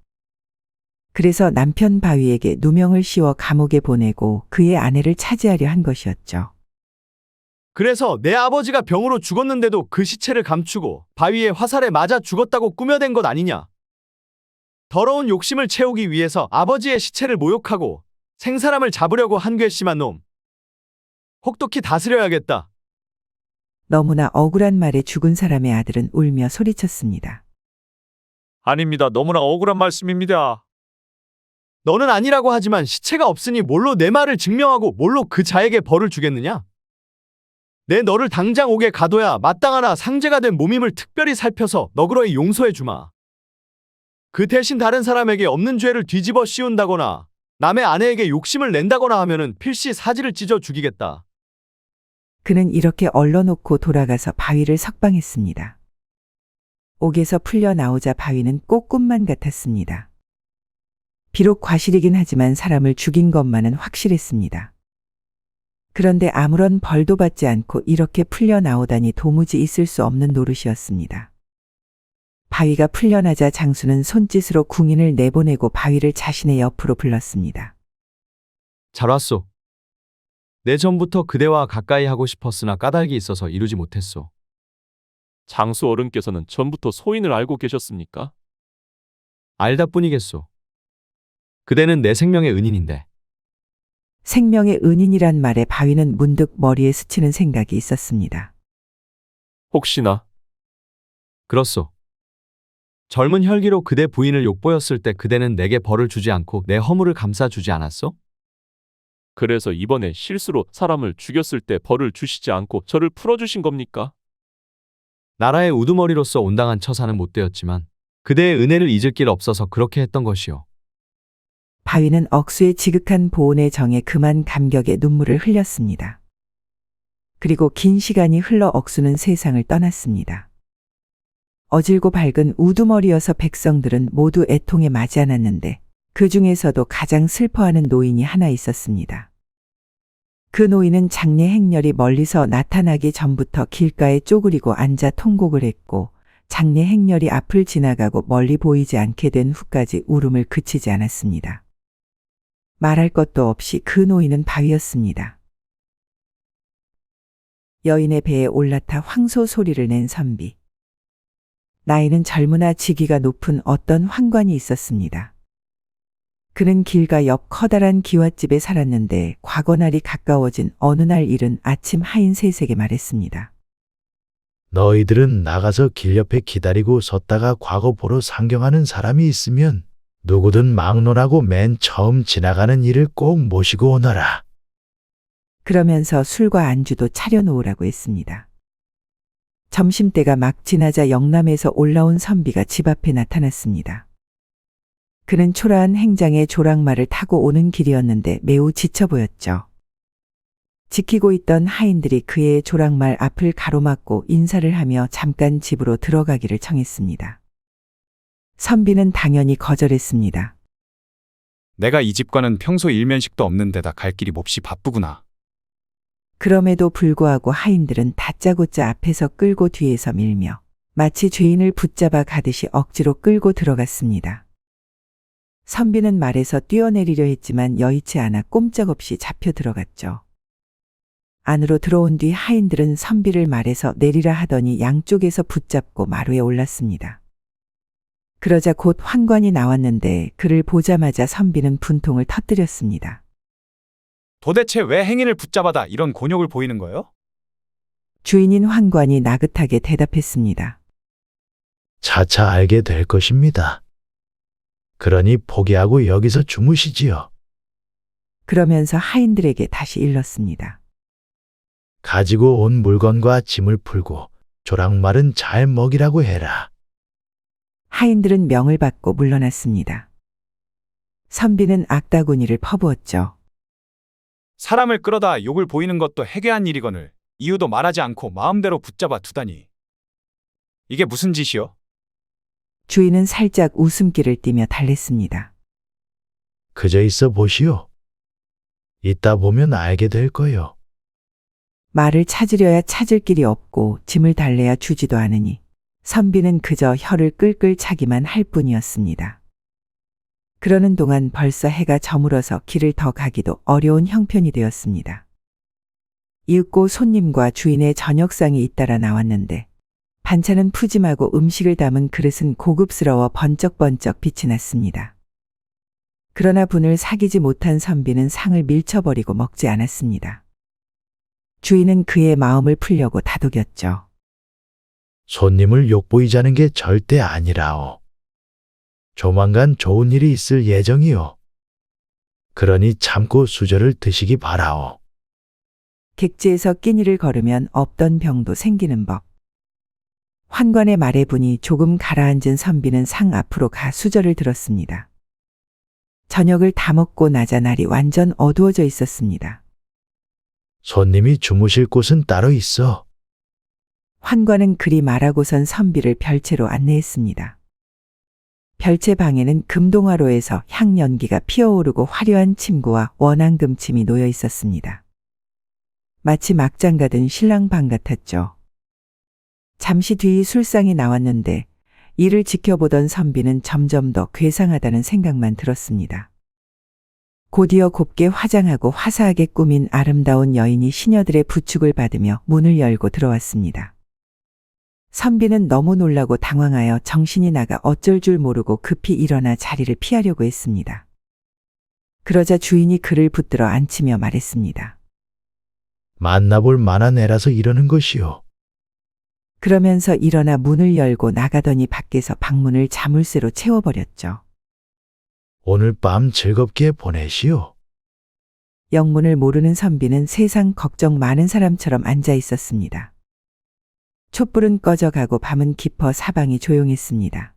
Speaker 1: 그래서 남편 바위에게 누명을 씌워 감옥에 보내고 그의 아내를 차지하려 한 것이었죠.
Speaker 8: 그래서 내 아버지가 병으로 죽었는데도 그 시체를 감추고 바위에 화살에 맞아 죽었다고 꾸며댄 것 아니냐? 더러운 욕심을 채우기 위해서 아버지의 시체를 모욕하고 생사람을 잡으려고 한 괘씸한 놈. 혹독히 다스려야겠다.
Speaker 1: 너무나 억울한 말에 죽은 사람의 아들은 울며 소리쳤습니다.
Speaker 10: 아닙니다. 너무나 억울한 말씀입니다.
Speaker 8: 너는 아니라고 하지만 시체가 없으니 뭘로 내 말을 증명하고 뭘로 그 자에게 벌을 주겠느냐? 내 너를 당장 옥에 가둬야 마땅하나 상제가 된 몸임을 특별히 살펴서 너그러이 용서해 주마. 그 대신 다른 사람에게 없는 죄를 뒤집어 씌운다거나 남의 아내에게 욕심을 낸다거나 하면은 필시 사지를 찢어 죽이겠다.
Speaker 1: 그는 이렇게 얼러놓고 돌아가서 바위를 석방했습니다. 옥에서 풀려 나오자 바위는 꼭 꿈만 같았습니다. 비록 과실이긴 하지만 사람을 죽인 것만은 확실했습니다. 그런데 아무런 벌도 받지 않고 이렇게 풀려 나오다니 도무지 있을 수 없는 노릇이었습니다. 바위가 풀려나자 장수는 손짓으로 궁인을 내보내고 바위를 자신의 옆으로 불렀습니다.
Speaker 3: 잘 왔소. 내 전부터 그대와 가까이 하고 싶었으나 까닭이 있어서 이루지 못했소.
Speaker 7: 장수 어른께서는 전부터 소인을 알고 계셨습니까?
Speaker 3: 알다 뿐이겠소. 그대는 내 생명의 은인인데.
Speaker 1: 생명의 은인이란 말에 바위는 문득 머리에 스치는 생각이 있었습니다.
Speaker 7: 혹시나
Speaker 3: 그렇소. 젊은 혈기로 그대 부인을 욕보였을 때 그대는 내게 벌을 주지 않고 내 허물을 감싸주지 않았소?
Speaker 7: 그래서 이번에 실수로 사람을 죽였을 때 벌을 주시지 않고 저를 풀어주신 겁니까?
Speaker 3: 나라의 우두머리로서 온당한 처사는 못 되었지만 그대의 은혜를 잊을 길 없어서 그렇게 했던 것이오.
Speaker 1: 바위는 억수의 지극한 보온의 정에 그만 감격의 눈물을 흘렸습니다. 그리고 긴 시간이 흘러 억수는 세상을 떠났습니다. 어질고 밝은 우두머리여서 백성들은 모두 애통에 맞이 않았는데 그 중에서도 가장 슬퍼하는 노인이 하나 있었습니다. 그 노인은 장례 행렬이 멀리서 나타나기 전부터 길가에 쪼그리고 앉아 통곡을 했고 장례 행렬이 앞을 지나가고 멀리 보이지 않게 된 후까지 울음을 그치지 않았습니다. 말할 것도 없이 그 노인은 바위였습니다. 여인의 배에 올라타 황소 소리를 낸 선비. 나이는 젊으나 직위가 높은 어떤 환관이 있었습니다. 그는 길가 옆 커다란 기와집에 살았는데 과거날이 가까워진 어느 날 이른 아침 하인 셋에게 말했습니다.
Speaker 11: 너희들은 나가서 길 옆에 기다리고 섰다가 과거 보러 상경하는 사람이 있으면 누구든 막론하고 맨 처음 지나가는 이를 꼭 모시고 오너라.
Speaker 1: 그러면서 술과 안주도 차려놓으라고 했습니다. 점심때가 막 지나자 영남에서 올라온 선비가 집 앞에 나타났습니다. 그는 초라한 행장의 조랑말을 타고 오는 길이었는데 매우 지쳐 보였죠. 지키고 있던 하인들이 그의 조랑말 앞을 가로막고 인사를 하며 잠깐 집으로 들어가기를 청했습니다. 선비는 당연히 거절했습니다.
Speaker 5: 내가 이 집과는 평소 일면식도 없는 데다 갈 길이 몹시 바쁘구나.
Speaker 1: 그럼에도 불구하고 하인들은 다짜고짜 앞에서 끌고 뒤에서 밀며 마치 죄인을 붙잡아 가듯이 억지로 끌고 들어갔습니다. 선비는 말에서 뛰어내리려 했지만 여의치 않아 꼼짝없이 잡혀 들어갔죠. 안으로 들어온 뒤 하인들은 선비를 말에서 내리라 하더니 양쪽에서 붙잡고 마루에 올랐습니다. 그러자 곧 환관이 나왔는데 그를 보자마자 선비는 분통을 터뜨렸습니다.
Speaker 5: 도대체 왜 행인을 붙잡아다 이런 곤욕을 보이는 거요?
Speaker 1: 주인인 환관이 나긋하게 대답했습니다.
Speaker 11: 차차 알게 될 것입니다. 그러니 포기하고 여기서 주무시지요.
Speaker 1: 그러면서 하인들에게 다시 일렀습니다.
Speaker 11: 가지고 온 물건과 짐을 풀고 조랑말은 잘 먹이라고 해라.
Speaker 1: 하인들은 명을 받고 물러났습니다. 선비는 악다구니를 퍼부었죠.
Speaker 5: 사람을 끌어다 욕을 보이는 것도 해괴한 일이거늘 이유도 말하지 않고 마음대로 붙잡아 두다니. 이게 무슨 짓이요?
Speaker 1: 주인은 살짝 웃음기를 띠며 달랬습니다.
Speaker 11: 그저 있어 보시오. 이따 보면 알게 될 거요.
Speaker 1: 말을 찾으려야 찾을 길이 없고 짐을 달래야 주지도 않으니 선비는 그저 혀를 끌끌 차기만 할 뿐이었습니다. 그러는 동안 벌써 해가 저물어서 길을 더 가기도 어려운 형편이 되었습니다. 이윽고 손님과 주인의 저녁상이 잇따라 나왔는데 반찬은 푸짐하고 음식을 담은 그릇은 고급스러워 번쩍번쩍 빛이 났습니다. 그러나 분을 사귀지 못한 선비는 상을 밀쳐버리고 먹지 않았습니다. 주인은 그의 마음을 풀려고 다독였죠.
Speaker 11: 손님을 욕보이자는 게 절대 아니라오. 조만간 좋은 일이 있을 예정이오. 그러니 참고 수저를 드시기 바라오.
Speaker 1: 객지에서 끼니를 걸으면 없던 병도 생기는 법. 환관의 말에 분이 조금 가라앉은 선비는 상 앞으로 가 수저를 들었습니다. 저녁을 다 먹고 나자 날이 완전 어두워져 있었습니다.
Speaker 11: 손님이 주무실 곳은 따로 있어.
Speaker 1: 환관은 그리 말하고선 선비를 별채로 안내했습니다. 별채 방에는 금동화로에서 향연기가 피어오르고 화려한 침구와 원앙금침이 놓여 있었습니다. 마치 막장 가든 신랑 방 같았죠. 잠시 뒤 술상이 나왔는데 이를 지켜보던 선비는 점점 더 괴상하다는 생각만 들었습니다. 곧이어 곱게 화장하고 화사하게 꾸민 아름다운 여인이 시녀들의 부축을 받으며 문을 열고 들어왔습니다. 선비는 너무 놀라고 당황하여 정신이 나가 어쩔 줄 모르고 급히 일어나 자리를 피하려고 했습니다. 그러자 주인이 그를 붙들어 앉히며 말했습니다.
Speaker 11: 만나볼 만한 애라서 이러는 것이오.
Speaker 1: 그러면서 일어나 문을 열고 나가더니 밖에서 방문을 자물쇠로 채워버렸죠.
Speaker 11: 오늘 밤 즐겁게 보내시오.
Speaker 1: 영문을 모르는 선비는 세상 걱정 많은 사람처럼 앉아 있었습니다. 촛불은 꺼져가고 밤은 깊어 사방이 조용했습니다.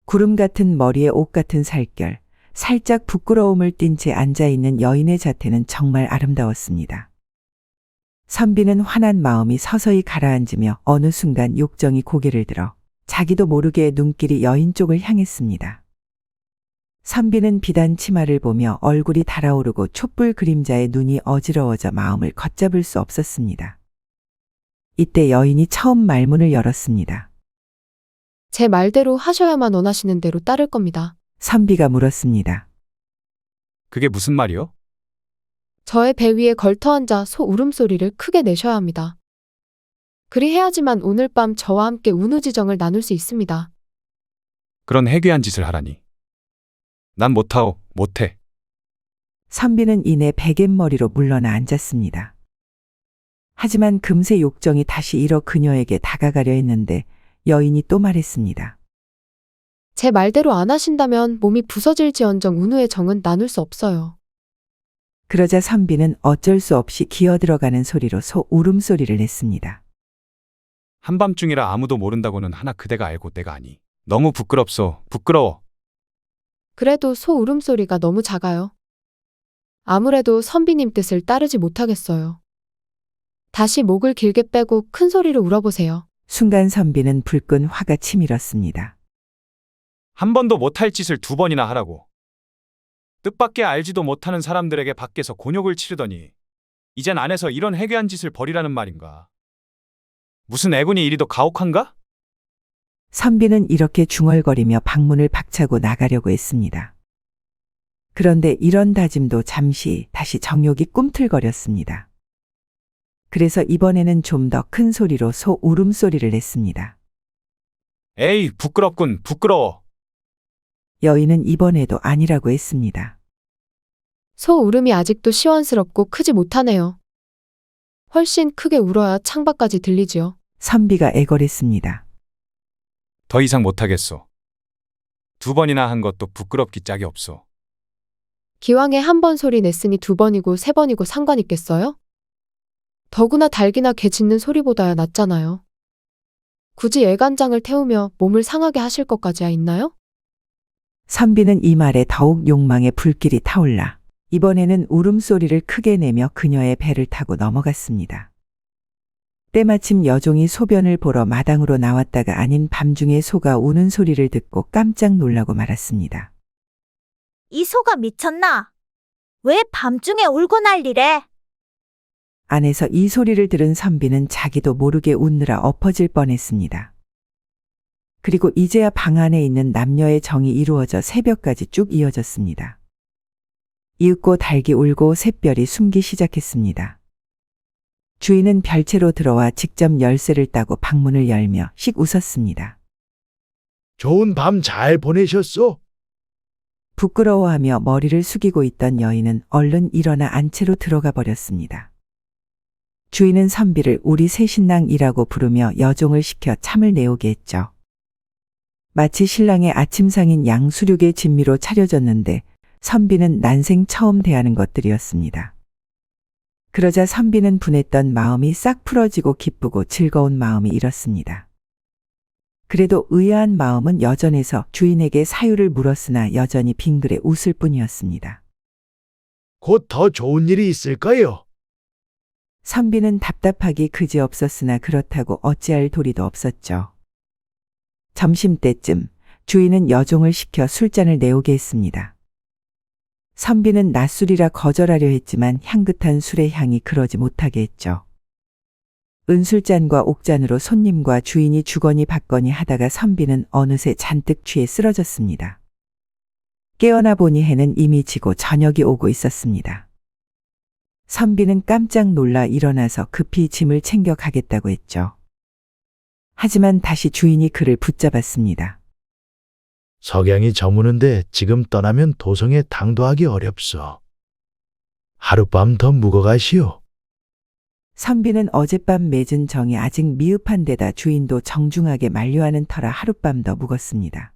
Speaker 1: 구름 같은 머리에 옷 같은 살결, 살짝 부끄러움을 띤 채 앉아있는 여인의 자태는 정말 아름다웠습니다. 선비는 환한 마음이 서서히 가라앉으며 어느 순간 욕정이 고개를 들어 자기도 모르게 눈길이 여인 쪽을 향했습니다. 선비는 비단 치마를 보며 얼굴이 달아오르고 촛불 그림자에 눈이 어지러워져 마음을 걷잡을 수 없었습니다. 이때 여인이 처음 말문을 열었습니다.
Speaker 12: 제 말대로 하셔야만 원하시는 대로 따를 겁니다.
Speaker 1: 선비가 물었습니다.
Speaker 5: 그게 무슨 말이요?
Speaker 12: 저의 배 위에 걸터앉아 소 울음소리를 크게 내셔야 합니다. 그리 해야지만 오늘 밤 저와 함께 운우지정을 나눌 수 있습니다.
Speaker 5: 그런 해괴한 짓을 하라니. 난 못하오, 못해.
Speaker 1: 선비는 이내 베갯머리로 물러나 앉았습니다. 하지만 금세 욕정이 다시 일어 그녀에게 다가가려 했는데 여인이 또 말했습니다.
Speaker 12: 제 말대로 안 하신다면 몸이 부서질지언정 운우의 정은 나눌 수 없어요.
Speaker 1: 그러자 선비는 어쩔 수 없이 기어들어가는 소리로 소 울음소리를 냈습니다.
Speaker 5: 한밤중이라 아무도 모른다고는 하나 그대가 알고 내가 아니. 너무 부끄럽소, 부끄러워.
Speaker 12: 그래도 소 울음소리가 너무 작아요. 아무래도 선비님 뜻을 따르지 못하겠어요. 다시 목을 길게 빼고 큰 소리로 울어보세요.
Speaker 1: 순간 선비는 불끈 화가 치밀었습니다.
Speaker 5: 한 번도 못할 짓을 두 번이나 하라고. 뜻밖의 알지도 못하는 사람들에게 밖에서 곤욕을 치르더니 이젠 안에서 이런 해괴한 짓을 벌이라는 말인가. 무슨 애군이 이리도 가혹한가?
Speaker 1: 선비는 이렇게 중얼거리며 방문을 박차고 나가려고 했습니다. 그런데 이런 다짐도 잠시 다시 정욕이 꿈틀거렸습니다. 그래서 이번에는 좀 더 큰 소리로 소 울음소리를 냈습니다.
Speaker 5: 에이, 부끄럽군, 부끄러워.
Speaker 1: 여인은 이번에도 아니라고 했습니다.
Speaker 12: 소 울음이 아직도 시원스럽고 크지 못하네요. 훨씬 크게 울어야 창밖까지 들리지요.
Speaker 1: 선비가 애걸했습니다.
Speaker 5: 더 이상 못하겠소. 2번이나 한 것도 부끄럽기 짝이 없소.
Speaker 12: 기왕에 한 번 소리 냈으니 2번이고 3번이고 상관 있겠어요? 더구나 닭이나 개 짖는 소리보다야 낫잖아요. 굳이 애간장을 태우며 몸을 상하게 하실 것까지야 있나요?
Speaker 1: 선비는 이 말에 더욱 욕망의 불길이 타올라 이번에는 울음소리를 크게 내며 그녀의 배를 타고 넘어갔습니다. 때마침 여종이 소변을 보러 마당으로 나왔다가 아닌 밤중에 소가 우는 소리를 듣고 깜짝 놀라고 말았습니다.
Speaker 13: 이 소가 미쳤나? 왜 밤중에 울고 난리래?
Speaker 1: 안에서 이 소리를 들은 선비는 자기도 모르게 웃느라 엎어질 뻔했습니다. 그리고 이제야 방 안에 있는 남녀의 정이 이루어져 새벽까지 쭉 이어졌습니다. 이윽고 닭이 울고 샛별이 숨기 시작했습니다. 주인은 별채로 들어와 직접 열쇠를 따고 방문을 열며 씩 웃었습니다.
Speaker 11: 좋은 밤 잘 보내셨소?
Speaker 1: 부끄러워하며 머리를 숙이고 있던 여인은 얼른 일어나 안채로 들어가 버렸습니다. 주인은 선비를 우리 새신랑이라고 부르며 여종을 시켜 참을 내오게 했죠. 마치 신랑의 아침상인 양수륙의 진미로 차려졌는데 선비는 난생 처음 대하는 것들이었습니다. 그러자 선비는 분했던 마음이 싹 풀어지고 기쁘고 즐거운 마음이 일었습니다. 그래도 의아한 마음은 여전해서 주인에게 사유를 물었으나 여전히 빙그레 웃을 뿐이었습니다.
Speaker 11: 곧 더 좋은 일이 있을 거요.
Speaker 1: 선비는 답답하기 그지없었으나 그렇다고 어찌할 도리도 없었죠. 점심때쯤 주인은 여종을 시켜 술잔을 내오게 했습니다. 선비는 낮술이라 거절하려 했지만 향긋한 술의 향이 그러지 못하게 했죠. 은술잔과 옥잔으로 손님과 주인이 주거니 받거니 하다가 선비는 어느새 잔뜩 취해 쓰러졌습니다. 깨어나 보니 해는 이미 지고 저녁이 오고 있었습니다. 선비는 깜짝 놀라 일어나서 급히 짐을 챙겨 가겠다고 했죠. 하지만 다시 주인이 그를 붙잡았습니다.
Speaker 11: 석양이 저무는데 지금 떠나면 도성에 당도하기 어렵소. 하룻밤 더 묵어 가시오.
Speaker 1: 선비는 어젯밤 맺은 정이 아직 미흡한 데다 주인도 정중하게 만류하는 터라 하룻밤 더 묵었습니다.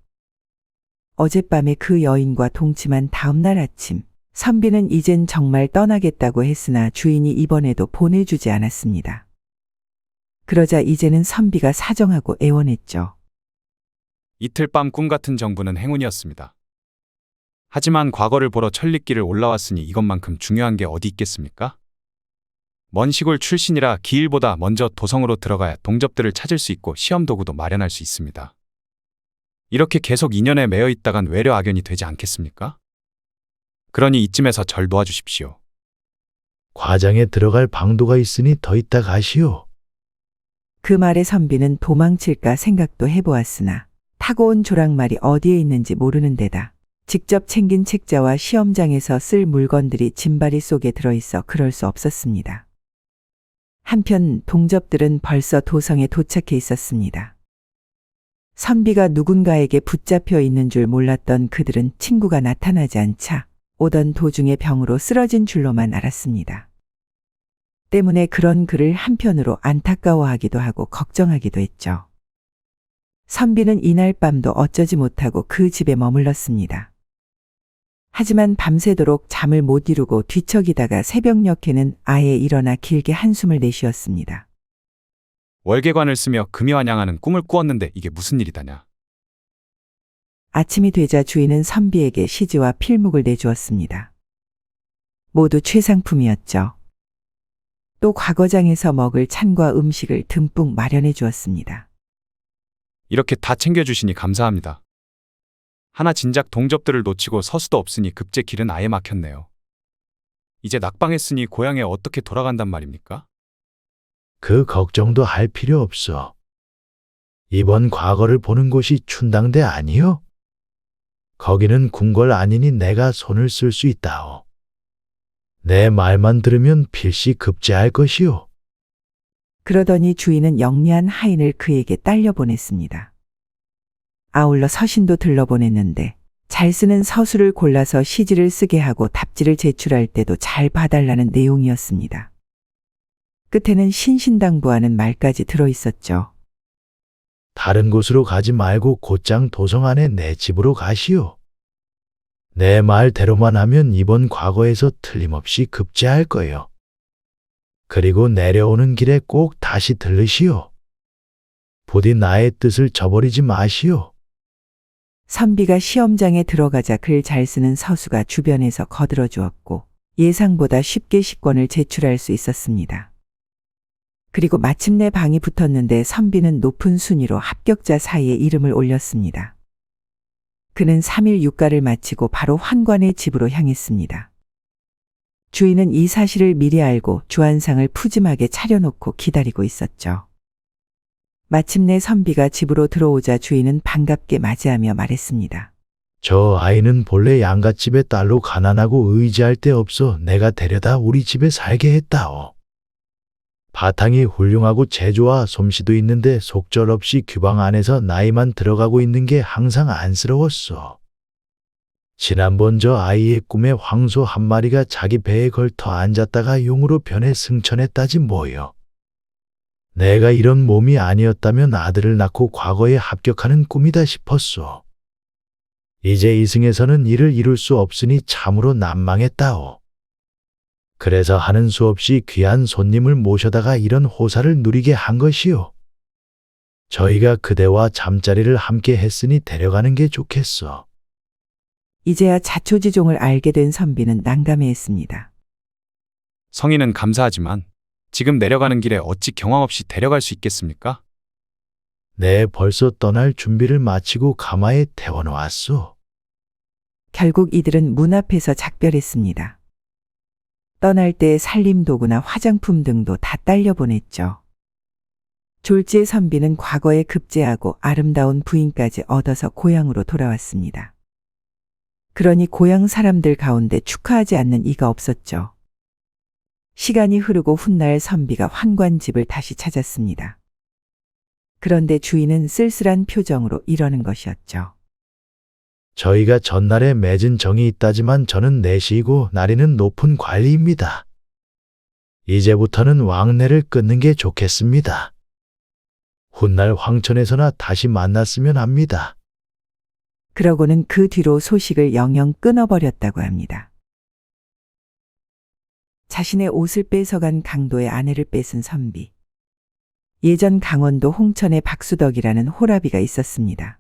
Speaker 1: 어젯밤에 그 여인과 동침한 다음날 아침, 선비는 이젠 정말 떠나겠다고 했으나 주인이 이번에도 보내주지 않았습니다. 그러자 이제는 선비가 사정하고 애원했죠.
Speaker 5: 이틀 밤 꿈 같은 정부는 행운이었습니다. 하지만 과거를 보러 천리길을 올라왔으니 이것만큼 중요한 게 어디 있겠습니까? 먼 시골 출신이라 기일보다 먼저 도성으로 들어가야 동접들을 찾을 수 있고 시험 도구도 마련할 수 있습니다. 이렇게 계속 인연에 매여 있다간 외려 악연이 되지 않겠습니까? 그러니 이쯤에서 절 도와주십시오.
Speaker 11: 과장에 들어갈 방도가 있으니 더 있다 가시오.
Speaker 1: 그 말에 선비는 도망칠까 생각도 해보았으나 타고 온 조랑말이 어디에 있는지 모르는 데다 직접 챙긴 책자와 시험장에서 쓸 물건들이 짐바리 속에 들어있어 그럴 수 없었습니다. 한편 동접들은 벌써 도성에 도착해 있었습니다. 선비가 누군가에게 붙잡혀 있는 줄 몰랐던 그들은 친구가 나타나지 않자 오던 도중에 병으로 쓰러진 줄로만 알았습니다. 때문에 그런 그를 한편으로 안타까워하기도 하고 걱정하기도 했죠. 선비는 이날 밤도 어쩌지 못하고 그 집에 머물렀습니다. 하지만 밤새도록 잠을 못 이루고 뒤척이다가 새벽녘에는 아예 일어나 길게 한숨을 내쉬었습니다.
Speaker 5: 월계관을 쓰며 금이환양하는 꿈을 꾸었는데 이게 무슨 일이다냐.
Speaker 1: 아침이 되자 주인은 선비에게 시지와 필묵을 내주었습니다. 모두 최상품이었죠. 또 과거장에서 먹을 찬과 음식을 듬뿍 마련해 주었습니다.
Speaker 5: 이렇게 다 챙겨주시니 감사합니다. 하나 진작 동접들을 놓치고 서수도 없으니 급제 길은 아예 막혔네요. 이제 낙방했으니 고향에 어떻게 돌아간단 말입니까?
Speaker 11: 그 걱정도 할 필요 없어. 이번 과거를 보는 곳이 춘당대 아니요? 거기는 궁궐 아니니 내가 손을 쓸 수 있다오. 내 말만 들으면 필시 급제할 것이오.
Speaker 1: 그러더니 주인은 영리한 하인을 그에게 딸려 보냈습니다. 아울러 서신도 들러보냈는데 잘 쓰는 서술을 골라서 시지를 쓰게 하고 답지를 제출할 때도 잘 봐달라는 내용이었습니다. 끝에는 신신당부하는 말까지 들어 있었죠.
Speaker 11: 다른 곳으로 가지 말고 곧장 도성 안에 내 집으로 가시오. 내 말대로만 하면 이번 과거에서 틀림없이 급제할 거요. 그리고 내려오는 길에 꼭 다시 들르시오. 부디 나의 뜻을 저버리지 마시오.
Speaker 1: 선비가 시험장에 들어가자 글 잘 쓰는 서수가 주변에서 거들어 주었고 예상보다 쉽게 식권을 제출할 수 있었습니다. 그리고 마침내 방이 붙었는데 선비는 높은 순위로 합격자 사이에 이름을 올렸습니다. 그는 3일 육가를 마치고 바로 환관의 집으로 향했습니다. 주인은 이 사실을 미리 알고 주안상을 푸짐하게 차려놓고 기다리고 있었죠. 마침내 선비가 집으로 들어오자 주인은 반갑게 맞이하며 말했습니다.
Speaker 11: 저 아이는 본래 양갓집의 딸로 가난하고 의지할 데 없어 내가 데려다 우리 집에 살게 했다오. 바탕이 훌륭하고 재주와 솜씨도 있는데 속절없이 규방 안에서 나이만 들어가고 있는 게 항상 안쓰러웠어. 지난번 저 아이의 꿈에 황소 한 마리가 자기 배에 걸터 앉았다가 용으로 변해 승천했다지 뭐요. 내가 이런 몸이 아니었다면 아들을 낳고 과거에 합격하는 꿈이다 싶었소. 이제 이승에서는 이를 이룰 수 없으니 참으로 난망했다오. 그래서 하는 수 없이 귀한 손님을 모셔다가 이런 호사를 누리게 한 것이오. 저희가 그대와 잠자리를 함께 했으니 데려가는 게 좋겠어.
Speaker 1: 이제야 자초지종을 알게 된 선비는 난감해했습니다.
Speaker 5: 성인은 감사하지만 지금 내려가는 길에 어찌 경황 없이 데려갈 수 있겠습니까?
Speaker 11: 네, 벌써 떠날 준비를 마치고 가마에 태워놓았소.
Speaker 1: 결국 이들은 문 앞에서 작별했습니다. 떠날 때 살림도구나 화장품 등도 다 딸려 보냈죠. 졸지의 선비는 과거에 급제하고 아름다운 부인까지 얻어서 고향으로 돌아왔습니다. 그러니 고향 사람들 가운데 축하하지 않는 이가 없었죠. 시간이 흐르고 훗날 선비가 환관집을 다시 찾았습니다. 그런데 주인은 쓸쓸한 표정으로 이러는 것이었죠.
Speaker 11: 저희가 전날에 맺은 정이 있다지만 저는 내시이고 나리는 높은 관리입니다. 이제부터는 왕래를 끊는 게 좋겠습니다. 훗날 황천에서나 다시 만났으면 합니다.
Speaker 1: 그러고는 그 뒤로 소식을 영영 끊어버렸다고 합니다. 자신의 옷을 뺏어간 강도의 아내를 뺏은 선비. 예전 강원도 홍천에 박수덕이라는 호라비가 있었습니다.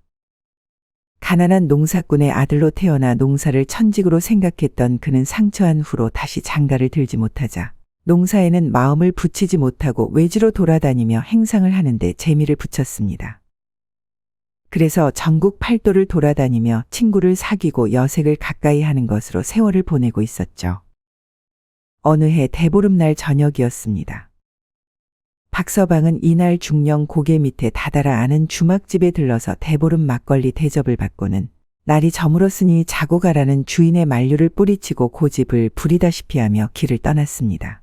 Speaker 1: 가난한 농사꾼의 아들로 태어나 농사를 천직으로 생각했던 그는 상처한 후로 다시 장가를 들지 못하자 농사에는 마음을 붙이지 못하고 외지로 돌아다니며 행상을 하는데 재미를 붙였습니다. 그래서 전국 팔도를 돌아다니며 친구를 사귀고 여색을 가까이 하는 것으로 세월을 보내고 있었죠. 어느 해 대보름날 저녁이었습니다. 박서방은 이날 중령 고개 밑에 다다라 아는 주막집에 들러서 대보름 막걸리 대접을 받고는 날이 저물었으니 자고 가라는 주인의 만류를 뿌리치고 고집을 부리다시피 하며 길을 떠났습니다.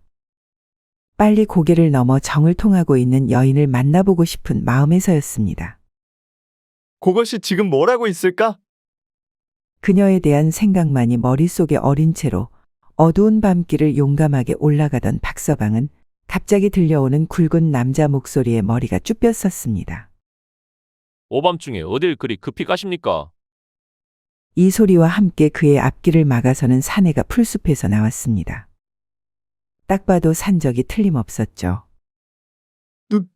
Speaker 1: 빨리 고개를 넘어 정을 통하고 있는 여인을 만나보고 싶은 마음에서였습니다.
Speaker 8: 그것이 지금 뭘 하고 있을까?
Speaker 1: 그녀에 대한 생각만이 머릿속에 어린 채로 어두운 밤길을 용감하게 올라가던 박서방은 갑자기 들려오는 굵은 남자 목소리에 머리가 쭈뼛섰습니다.
Speaker 7: 오밤중에 어딜 그리 급히 가십니까?
Speaker 1: 이 소리와 함께 그의 앞길을 막아서는 사내가 풀숲에서 나왔습니다. 딱 봐도 산적이 틀림없었죠.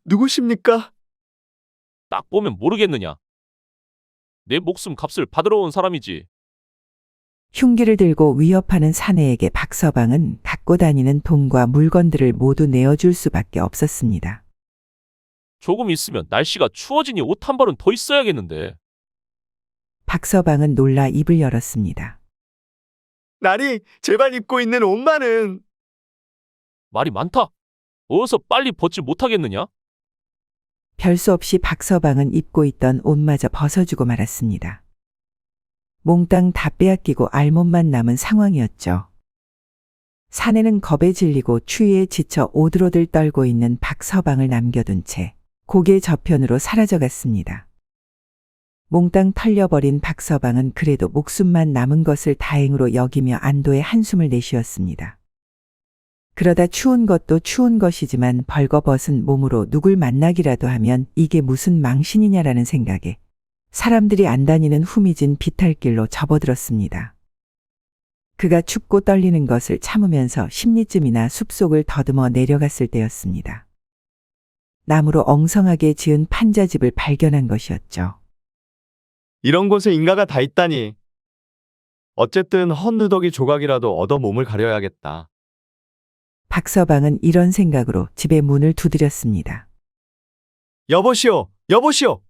Speaker 8: 누구십니까?
Speaker 7: 딱 보면 모르겠느냐? 내 목숨 값을 받으러 온 사람이지.
Speaker 1: 흉기를 들고 위협하는 사내에게 박서방은 갖고 다니는 돈과 물건들을 모두 내어줄 수밖에 없었습니다.
Speaker 7: 조금 있으면 날씨가 추워지니 옷 한 벌은 더 있어야겠는데.
Speaker 1: 박서방은 놀라 입을 열었습니다.
Speaker 8: 날이 제발 입고 있는 옷만은.
Speaker 7: 말이 많다. 어서 빨리 벗지 못하겠느냐?
Speaker 1: 별 수 없이 박서방은 입고 있던 옷마저 벗어주고 말았습니다. 몽땅 다 빼앗기고 알몸만 남은 상황이었죠. 사내는 겁에 질리고 추위에 지쳐 오들오들 떨고 있는 박서방을 남겨둔 채 고개 저편으로 사라져갔습니다. 몽땅 털려버린 박서방은 그래도 목숨만 남은 것을 다행으로 여기며 안도의 한숨을 내쉬었습니다. 그러다 추운 것도 추운 것이지만 벌거벗은 몸으로 누굴 만나기라도 하면 이게 무슨 망신이냐라는 생각에 사람들이 안 다니는 후미진 비탈길로 접어들었습니다. 그가 춥고 떨리는 것을 참으면서 10리쯤이나 숲속을 더듬어 내려갔을 때였습니다. 나무로 엉성하게 지은 판자집을 발견한 것이었죠.
Speaker 8: 이런 곳에 인가가 다 있다니. 어쨌든 헌누더기 조각이라도 얻어 몸을 가려야겠다.
Speaker 1: 박서방은 이런 생각으로 집의 문을 두드렸습니다.
Speaker 8: 여보시오, 여보시오.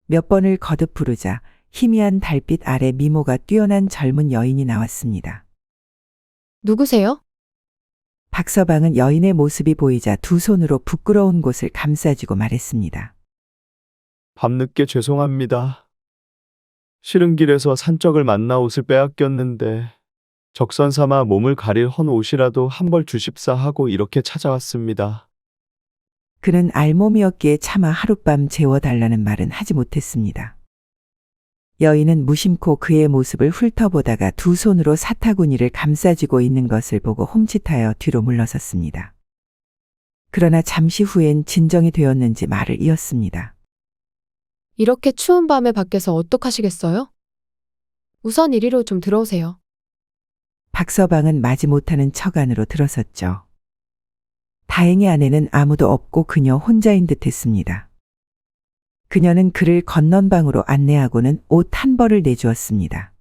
Speaker 1: 몇 번을 거듭 부르자 희미한 달빛 아래 미모가 뛰어난 젊은 여인이 나왔습니다.
Speaker 12: 누구세요?
Speaker 1: 박서방은 여인의 모습이 보이자 두 손으로 부끄러운 곳을 감싸쥐고 말했습니다.
Speaker 8: 밤늦게 죄송합니다. 싫은 길에서 산적을 만나 옷을 빼앗겼는데 적선 삼아 몸을 가릴 헌 옷이라도 한 벌 주십사 하고 이렇게 찾아왔습니다.
Speaker 1: 그는 알몸이었기에 차마 하룻밤 재워달라는 말은 하지 못했습니다. 여인은 무심코 그의 모습을 훑어보다가 두 손으로 사타구니를 감싸쥐고 있는 것을 보고 홈칫하여 뒤로 물러섰습니다. 그러나 잠시 후엔 진정이 되었는지 말을 이었습니다.
Speaker 12: 이렇게 추운 밤에 밖에서 어떡하시겠어요? 우선 이리로 좀 들어오세요.
Speaker 1: 박서방은 마지못하는 척 안으로 들어섰죠. 다행히 안에는 아무도 없고 그녀 혼자인 듯 했습니다. 그녀는 그를 건넌방으로 안내하고는 옷 한 벌을 내주었습니다.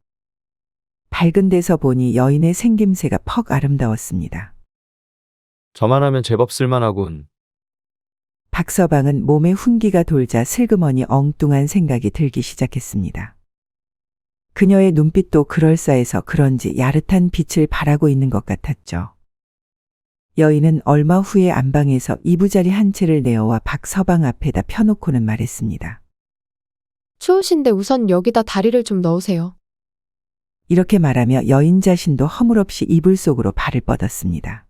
Speaker 1: 밝은 데서 보니 여인의 생김새가 퍽 아름다웠습니다.
Speaker 8: 저만 하면 제법 쓸만하군.
Speaker 1: 박서방은 몸에 훈기가 돌자 슬그머니 엉뚱한 생각이 들기 시작했습니다. 그녀의 눈빛도 그럴싸해서 그런지 야릇한 빛을 발하고 있는 것 같았죠. 여인은 얼마 후에 안방에서 이부자리 한 채를 내어와 박서방 앞에다 펴놓고는 말했습니다.
Speaker 12: 추우신데 우선 여기다 다리를 좀 넣으세요.
Speaker 1: 이렇게 말하며 여인 자신도 허물없이 이불 속으로 발을 뻗었습니다.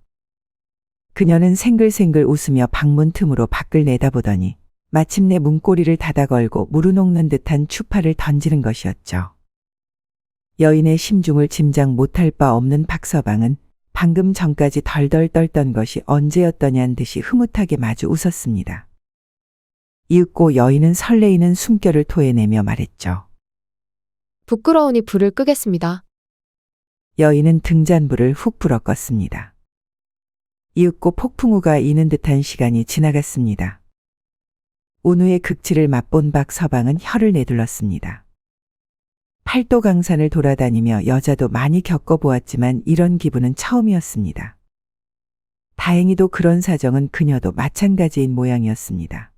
Speaker 1: 그녀는 생글생글 웃으며 방문 틈으로 밖을 내다보더니 마침내 문고리를 닫아 걸고 무르녹는 듯한 추파를 던지는 것이었죠. 여인의 심중을 짐작 못할 바 없는 박서방은 방금 전까지 덜덜 떨던 것이 언제였더냐는 듯이 흐뭇하게 마주 웃었습니다. 이윽고 여인은 설레이는 숨결을 토해내며 말했죠.
Speaker 12: 부끄러우니 불을 끄겠습니다.
Speaker 1: 여인은 등잔불을 훅 불어 껐습니다. 이윽고 폭풍우가 이는 듯한 시간이 지나갔습니다. 운우의 극치를 맛본 박서방은 혀를 내둘렀습니다. 팔도강산을 돌아다니며 여자도 많이 겪어보았지만 이런 기분은 처음이었습니다. 다행히도 그런 사정은 그녀도 마찬가지인 모양이었습니다.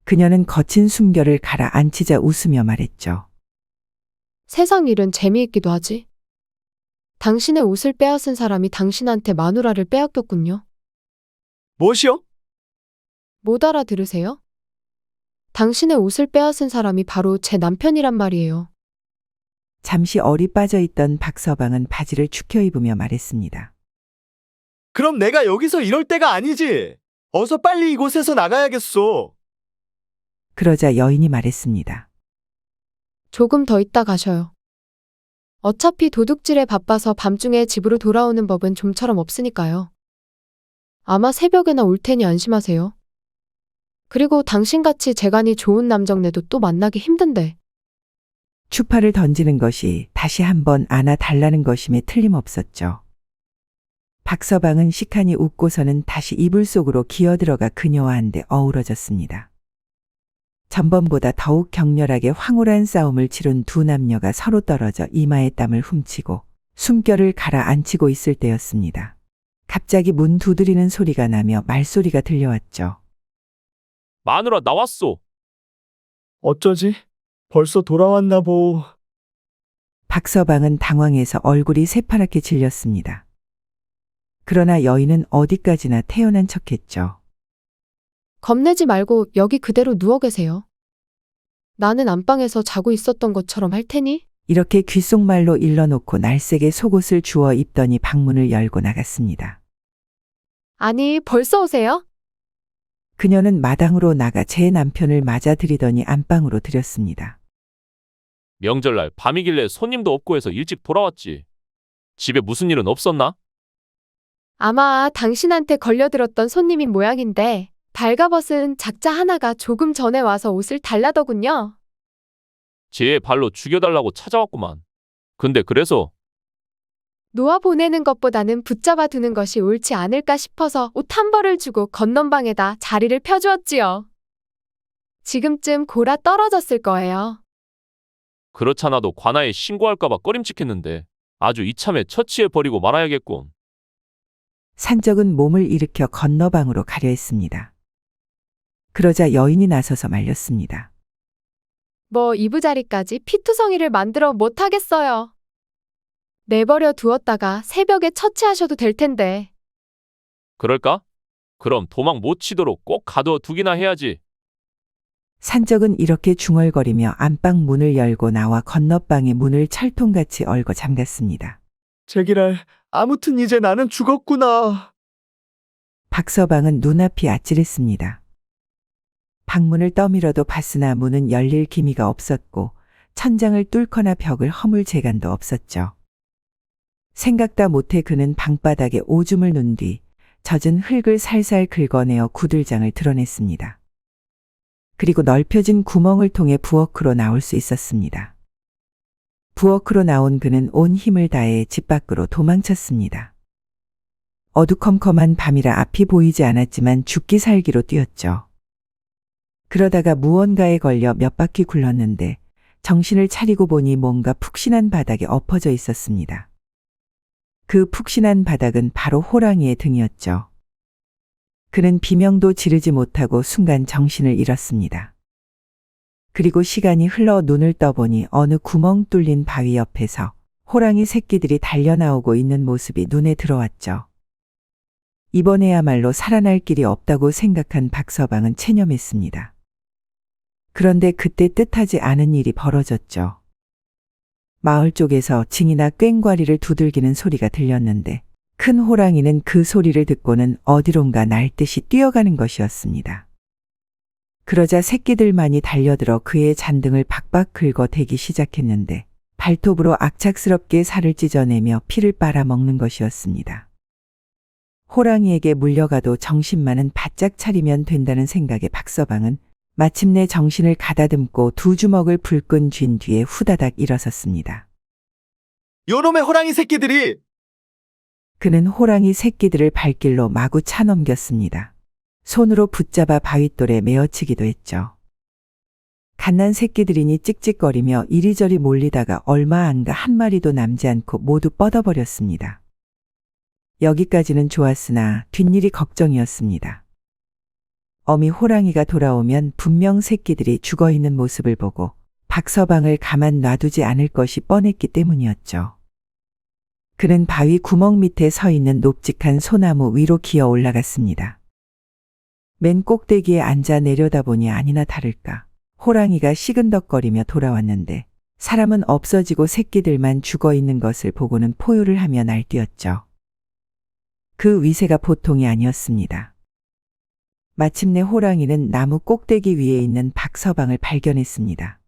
Speaker 1: 그녀는 거친 숨결을 가라앉히자 웃으며 말했죠.
Speaker 12: 세상 일은 재미있기도 하지. 당신의 옷을 빼앗은 사람이 당신한테 마누라를 빼앗겼군요.
Speaker 8: 무엇이요?
Speaker 12: 못 알아들으세요? 당신의 옷을 빼앗은 사람이 바로 제 남편이란 말이에요.
Speaker 1: 잠시 얼이 빠져있던 박서방은 바지를 축혀 입으며 말했습니다.
Speaker 8: 그럼 내가 여기서 이럴 때가 아니지. 어서 빨리 이곳에서 나가야겠소.
Speaker 1: 그러자 여인이 말했습니다.
Speaker 12: 조금 더 있다 가셔요. 어차피 도둑질에 바빠서 밤중에 집으로 돌아오는 법은 좀처럼 없으니까요. 아마 새벽에나 올 테니 안심하세요. 그리고 당신같이 재간이 좋은 남정네도 또 만나기 힘든데.
Speaker 1: 추파를 던지는 것이 다시 한번 안아달라는 것임에 틀림없었죠. 박서방은 시칸이 웃고서는 다시 이불 속으로 기어들어가 그녀와 한데 어우러졌습니다. 전번보다 더욱 격렬하게 황홀한 싸움을 치룬 두 남녀가 서로 떨어져 이마에 땀을 훔치고 숨결을 가라앉히고 있을 때였습니다. 갑자기 문 두드리는 소리가 나며 말소리가 들려왔죠.
Speaker 7: 마누라 나왔소.
Speaker 8: 어쩌지? 벌써 돌아왔나 보.
Speaker 1: 박서방은 당황해서 얼굴이 새파랗게 질렸습니다. 그러나 여인은 어디까지나 태연한 척했죠.
Speaker 12: 겁내지 말고 여기 그대로 누워 계세요. 나는 안방에서 자고 있었던 것처럼 할 테니.
Speaker 1: 이렇게 귓속말로 일러놓고 날쌔게 속옷을 주워 입더니 방문을 열고 나갔습니다.
Speaker 12: 아니, 벌써 오세요?
Speaker 1: 그녀는 마당으로 나가 제 남편을 맞아들이더니 안방으로 들였습니다.
Speaker 7: 명절날 밤이길래 손님도 없고 해서 일찍 돌아왔지. 집에 무슨 일은 없었나?
Speaker 12: 아마 당신한테 걸려들었던 손님인 모양인데 발가벗은 작자 하나가 조금 전에 와서 옷을 달라더군요.
Speaker 7: 제 발로 죽여달라고 찾아왔구만. 근데 그래서
Speaker 12: 놓아 보내는 것보다는 붙잡아 두는 것이 옳지 않을까 싶어서 옷 한 벌을 주고 건넌방에다 자리를 펴주었지요. 지금쯤 골아 떨어졌을 거예요.
Speaker 7: 그렇잖아도 관아에 신고할까봐 꺼림칙했는데 아주 이참에 처치해버리고 말아야겠군.
Speaker 1: 산적은 몸을 일으켜 건너방으로 가려 했습니다. 그러자 여인이 나서서 말렸습니다.
Speaker 12: 뭐 이부자리까지 피투성이를 만들어 못하겠어요. 내버려 두었다가 새벽에 처치하셔도 될 텐데.
Speaker 7: 그럴까? 그럼 도망 못 치도록 꼭 가둬 두기나 해야지.
Speaker 1: 산적은 이렇게 중얼거리며 안방 문을 열고 나와 건너방의 문을 철통같이 얼고 잠갔습니다.
Speaker 8: 제기랄, 아무튼 이제 나는 죽었구나.
Speaker 1: 박서방은 눈앞이 아찔했습니다. 방문을 떠밀어도 봤으나 문은 열릴 기미가 없었고 천장을 뚫거나 벽을 허물 재간도 없었죠. 생각다 못해 그는 방바닥에 오줌을 눈 뒤 젖은 흙을 살살 긁어내어 구들장을 드러냈습니다. 그리고 넓혀진 구멍을 통해 부엌으로 나올 수 있었습니다. 부엌으로 나온 그는 온 힘을 다해 집 밖으로 도망쳤습니다. 어두컴컴한 밤이라 앞이 보이지 않았지만 죽기 살기로 뛰었죠. 그러다가 무언가에 걸려 몇 바퀴 굴렀는데 정신을 차리고 보니 뭔가 푹신한 바닥에 엎어져 있었습니다. 그 푹신한 바닥은 바로 호랑이의 등이었죠. 그는 비명도 지르지 못하고 순간 정신을 잃었습니다. 그리고 시간이 흘러 눈을 떠보니 어느 구멍 뚫린 바위 옆에서 호랑이 새끼들이 달려나오고 있는 모습이 눈에 들어왔죠. 이번에야말로 살아날 길이 없다고 생각한 박서방은 체념했습니다. 그런데 그때 뜻하지 않은 일이 벌어졌죠. 마을 쪽에서 징이나 꽹과리를 두들기는 소리가 들렸는데 큰 호랑이는 그 소리를 듣고는 어디론가 날듯이 뛰어가는 것이었습니다. 그러자 새끼들만이 달려들어 그의 잔등을 박박 긁어 대기 시작했는데 발톱으로 악착스럽게 살을 찢어내며 피를 빨아먹는 것이었습니다. 호랑이에게 물려가도 정신만은 바짝 차리면 된다는 생각에 박서방은 마침내 정신을 가다듬고 두 주먹을 불끈 쥔 뒤에 후다닥 일어섰습니다.
Speaker 8: 요놈의 호랑이 새끼들이!
Speaker 1: 그는 호랑이 새끼들을 발길로 마구 차넘겼습니다. 손으로 붙잡아 바윗돌에 메어치기도 했죠. 갓난 새끼들이니 찍찍거리며 이리저리 몰리다가 얼마 안 가 한 마리도 남지 않고 모두 뻗어버렸습니다. 여기까지는 좋았으나 뒷일이 걱정이었습니다. 어미 호랑이가 돌아오면 분명 새끼들이 죽어있는 모습을 보고 박서방을 가만 놔두지 않을 것이 뻔했기 때문이었죠. 그는 바위 구멍 밑에 서 있는 높직한 소나무 위로 기어 올라갔습니다. 맨 꼭대기에 앉아 내려다보니 아니나 다를까 호랑이가 시근덕거리며 돌아왔는데 사람은 없어지고 새끼들만 죽어있는 것을 보고는 포효를 하며 날뛰었죠. 그 위세가 보통이 아니었습니다. 마침내 호랑이는 나무 꼭대기 위에 있는 박서방을 발견했습니다.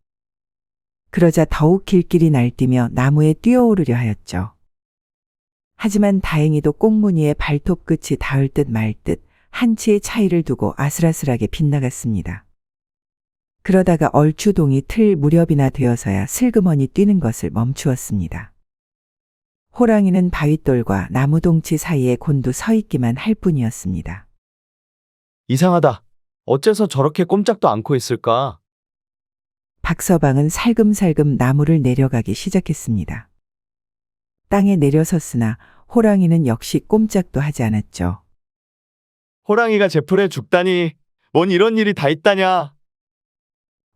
Speaker 1: 그러자 더욱 길길이 날뛰며 나무에 뛰어오르려 하였죠. 하지만 다행히도 꽁무니의 발톱 끝이 닿을 듯 말 듯 한치의 차이를 두고 아슬아슬하게 빗나갔습니다. 그러다가 얼추 동이 틀 무렵이나 되어서야 슬그머니 뛰는 것을 멈추었습니다. 호랑이는 바윗돌과 나무동치 사이에 곤두 서 있기만 할 뿐이었습니다.
Speaker 8: 이상하다. 어째서 저렇게 꼼짝도 않고 있을까?
Speaker 1: 박서방은 살금살금 나무를 내려가기 시작했습니다. 땅에 내려섰으나 호랑이는 역시 꼼짝도 하지 않았죠.
Speaker 8: 호랑이가 제 풀에 죽다니. 뭔 이런 일이 다 있다냐.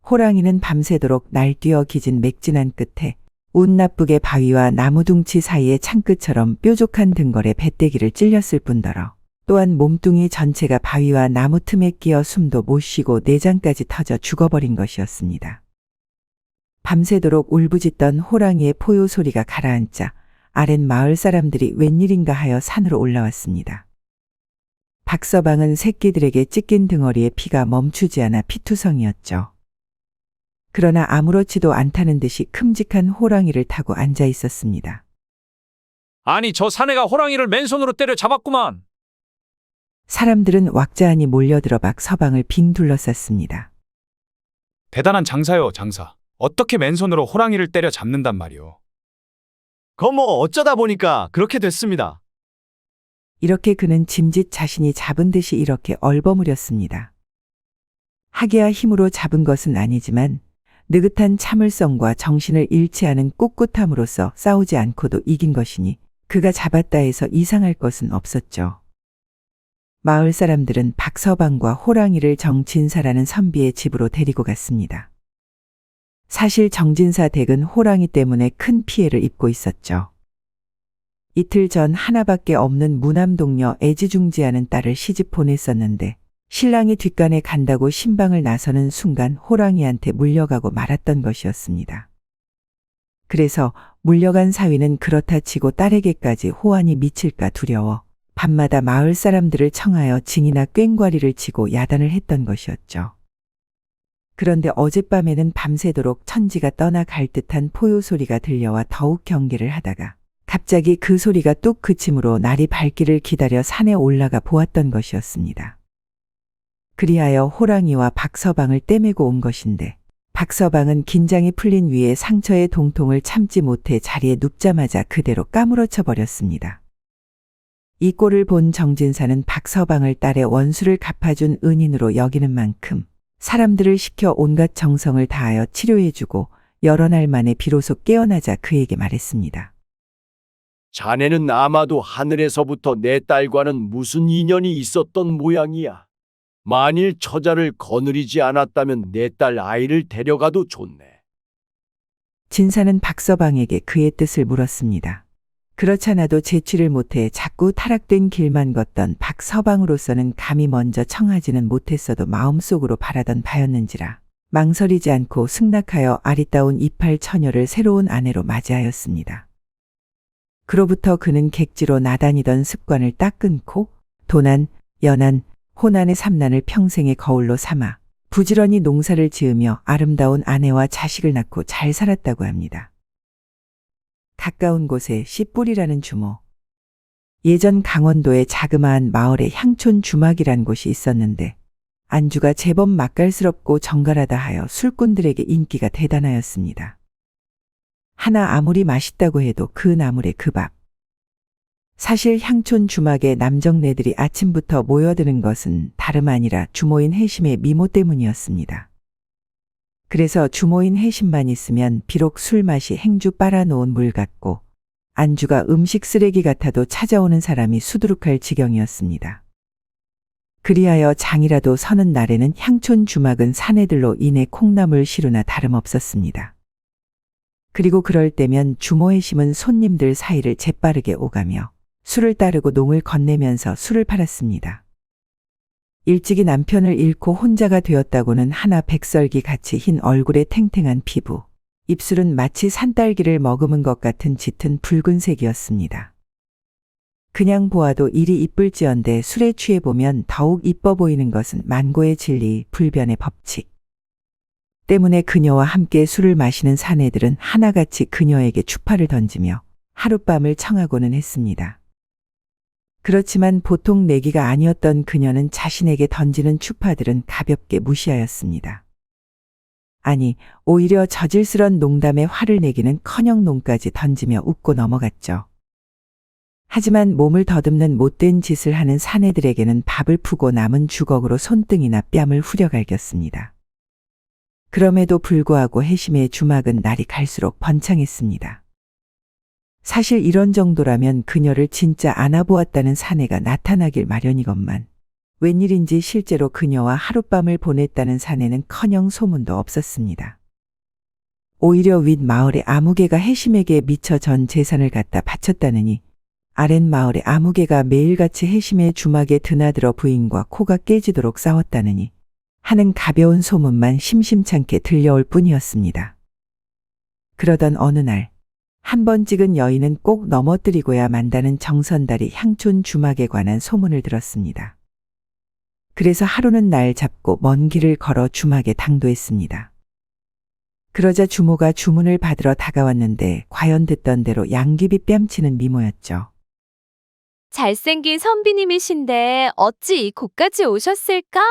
Speaker 1: 호랑이는 밤새도록 날뛰어 기진 맥진한 끝에 운 나쁘게 바위와 나무둥치 사이의 창끝처럼 뾰족한 등걸에 배때기를 찔렸을 뿐더러 또한 몸뚱이 전체가 바위와 나무 틈에 끼어 숨도 못 쉬고 내장까지 터져 죽어버린 것이었습니다. 밤새도록 울부짖던 호랑이의 포효 소리가 가라앉자 아랫 마을 사람들이 웬일인가 하여 산으로 올라왔습니다. 박서방은 새끼들에게 찢긴 등어리에 피가 멈추지 않아 피투성이었죠. 그러나 아무렇지도 않다는 듯이 큼직한 호랑이를 타고 앉아 있었습니다.
Speaker 9: 아니 저 사내가 호랑이를 맨손으로 때려 잡았구만.
Speaker 1: 사람들은 왁자하니 몰려들어 막 서방을 빙 둘러쌌습니다.
Speaker 5: 대단한 장사요, 장사. 어떻게 맨손으로 호랑이를 때려 잡는단 말이오.
Speaker 8: 뭐 어쩌다 보니까 그렇게 됐습니다.
Speaker 1: 이렇게 그는 짐짓 자신이 잡은 듯이 이렇게 얼버무렸습니다. 하기야 힘으로 잡은 것은 아니지만 느긋한 참을성과 정신을 잃지 않은 꿋꿋함으로써 싸우지 않고도 이긴 것이니 그가 잡았다 해서 이상할 것은 없었죠. 마을 사람들은 박서방과 호랑이를 정진사라는 선비의 집으로 데리고 갔습니다. 사실 정진사 댁은 호랑이 때문에 큰 피해를 입고 있었죠. 이틀 전 하나밖에 없는 무남동녀 애지중지하는 딸을 시집 보냈었는데 신랑이 뒷간에 간다고 신방을 나서는 순간 호랑이한테 물려가고 말았던 것이었습니다. 그래서 물려간 사위는 그렇다 치고 딸에게까지 호환이 미칠까 두려워 밤마다 마을 사람들을 청하여 징이나 꽹과리를 치고 야단을 했던 것이었죠. 그런데 어젯밤에는 밤새도록 천지가 떠나갈 듯한 포효 소리가 들려와 더욱 경계를 하다가 갑자기 그 소리가 뚝 그침으로 날이 밝기를 기다려 산에 올라가 보았던 것이었습니다. 그리하여 호랑이와 박서방을 떼매고 온 것인데 박서방은 긴장이 풀린 위에 상처의 동통을 참지 못해 자리에 눕자마자 그대로 까무러쳐 버렸습니다. 이 꼴을 본 정진사는 박서방을 딸의 원수를 갚아준 은인으로 여기는 만큼 사람들을 시켜 온갖 정성을 다하여 치료해주고 여러 날 만에 비로소 깨어나자 그에게 말했습니다.
Speaker 2: 자네는 아마도 하늘에서부터 내 딸과는 무슨 인연이 있었던 모양이야. 만일 처자를 거느리지 않았다면 내 딸 아이를 데려가도 좋네.
Speaker 1: 진사는 박서방에게 그의 뜻을 물었습니다. 그렇잖아도 제취를 못해 자꾸 타락된 길만 걷던 박서방으로서는 감히 먼저 청하지는 못했어도 마음속으로 바라던 바였는지라 망설이지 않고 승낙하여 아리따운 이팔 처녀를 새로운 아내로 맞이하였습니다. 그로부터 그는 객지로 나다니던 습관을 딱 끊고 도난, 연한, 호난의 삼난을 평생의 거울로 삼아 부지런히 농사를 지으며 아름다운 아내와 자식을 낳고 잘 살았다고 합니다. 가까운 곳에 씨뿌리라는 주모. 예전 강원도의 자그마한 마을에 향촌 주막이란 곳이 있었는데 안주가 제법 맛깔스럽고 정갈하다 하여 술꾼들에게 인기가 대단하였습니다. 하나 아무리 맛있다고 해도 그 나물에 그 밥. 사실 향촌 주막에 남정네들이 아침부터 모여드는 것은 다름 아니라 주모인 해심의 미모 때문이었습니다. 그래서 주모인 해심만 있으면 비록 술맛이 행주 빨아놓은 물 같고 안주가 음식 쓰레기 같아도 찾아오는 사람이 수두룩할 지경이었습니다. 그리하여 장이라도 서는 날에는 향촌 주막은 사내들로 인해 콩나물 시루나 다름없었습니다. 그리고 그럴 때면 주모 해심은 손님들 사이를 재빠르게 오가며 술을 따르고 농을 건네면서 술을 팔았습니다. 일찍이 남편을 잃고 혼자가 되었다고는 하나 백설기 같이 흰 얼굴에 탱탱한 피부, 입술은 마치 산딸기를 머금은 것 같은 짙은 붉은색이었습니다. 그냥 보아도 일이 이쁠지언데 술에 취해 보면 더욱 이뻐 보이는 것은 만고의 진리, 불변의 법칙. 때문에 그녀와 함께 술을 마시는 사내들은 하나같이 그녀에게 추파를 던지며 하룻밤을 청하고는 했습니다. 그렇지만 보통 내기가 아니었던 그녀는 자신에게 던지는 추파들은 가볍게 무시하였습니다. 아니, 오히려 저질스런 농담에 화를 내기는커녕 농까지 던지며 웃고 넘어갔죠. 하지만 몸을 더듬는 못된 짓을 하는 사내들에게는 밥을 푸고 남은 주걱으로 손등이나 뺨을 후려갈겼습니다. 그럼에도 불구하고 해심의 주막은 날이 갈수록 번창했습니다. 사실 이런 정도라면 그녀를 진짜 안아보았다는 사내가 나타나길 마련이건만 웬일인지 실제로 그녀와 하룻밤을 보냈다는 사내는커녕 소문도 없었습니다. 오히려 윗마을의 아무개가 해심에게 미처 전 재산을 갖다 바쳤다느니 아랫마을의 아무개가 매일같이 해심의 주막에 드나들어 부인과 코가 깨지도록 싸웠다느니 하는 가벼운 소문만 심심찮게 들려올 뿐이었습니다. 그러던 어느 날 한 번 찍은 여인은 꼭 넘어뜨리고야 만다는 정선달이 향촌 주막에 관한 소문을 들었습니다. 그래서 하루는 날 잡고 먼 길을 걸어 주막에 당도했습니다. 그러자 주모가 주문을 받으러 다가왔는데 과연 듣던 대로 양귀비 뺨치는 미모였죠.
Speaker 6: 잘생긴 선비님이신데 어찌 이곳까지 오셨을까?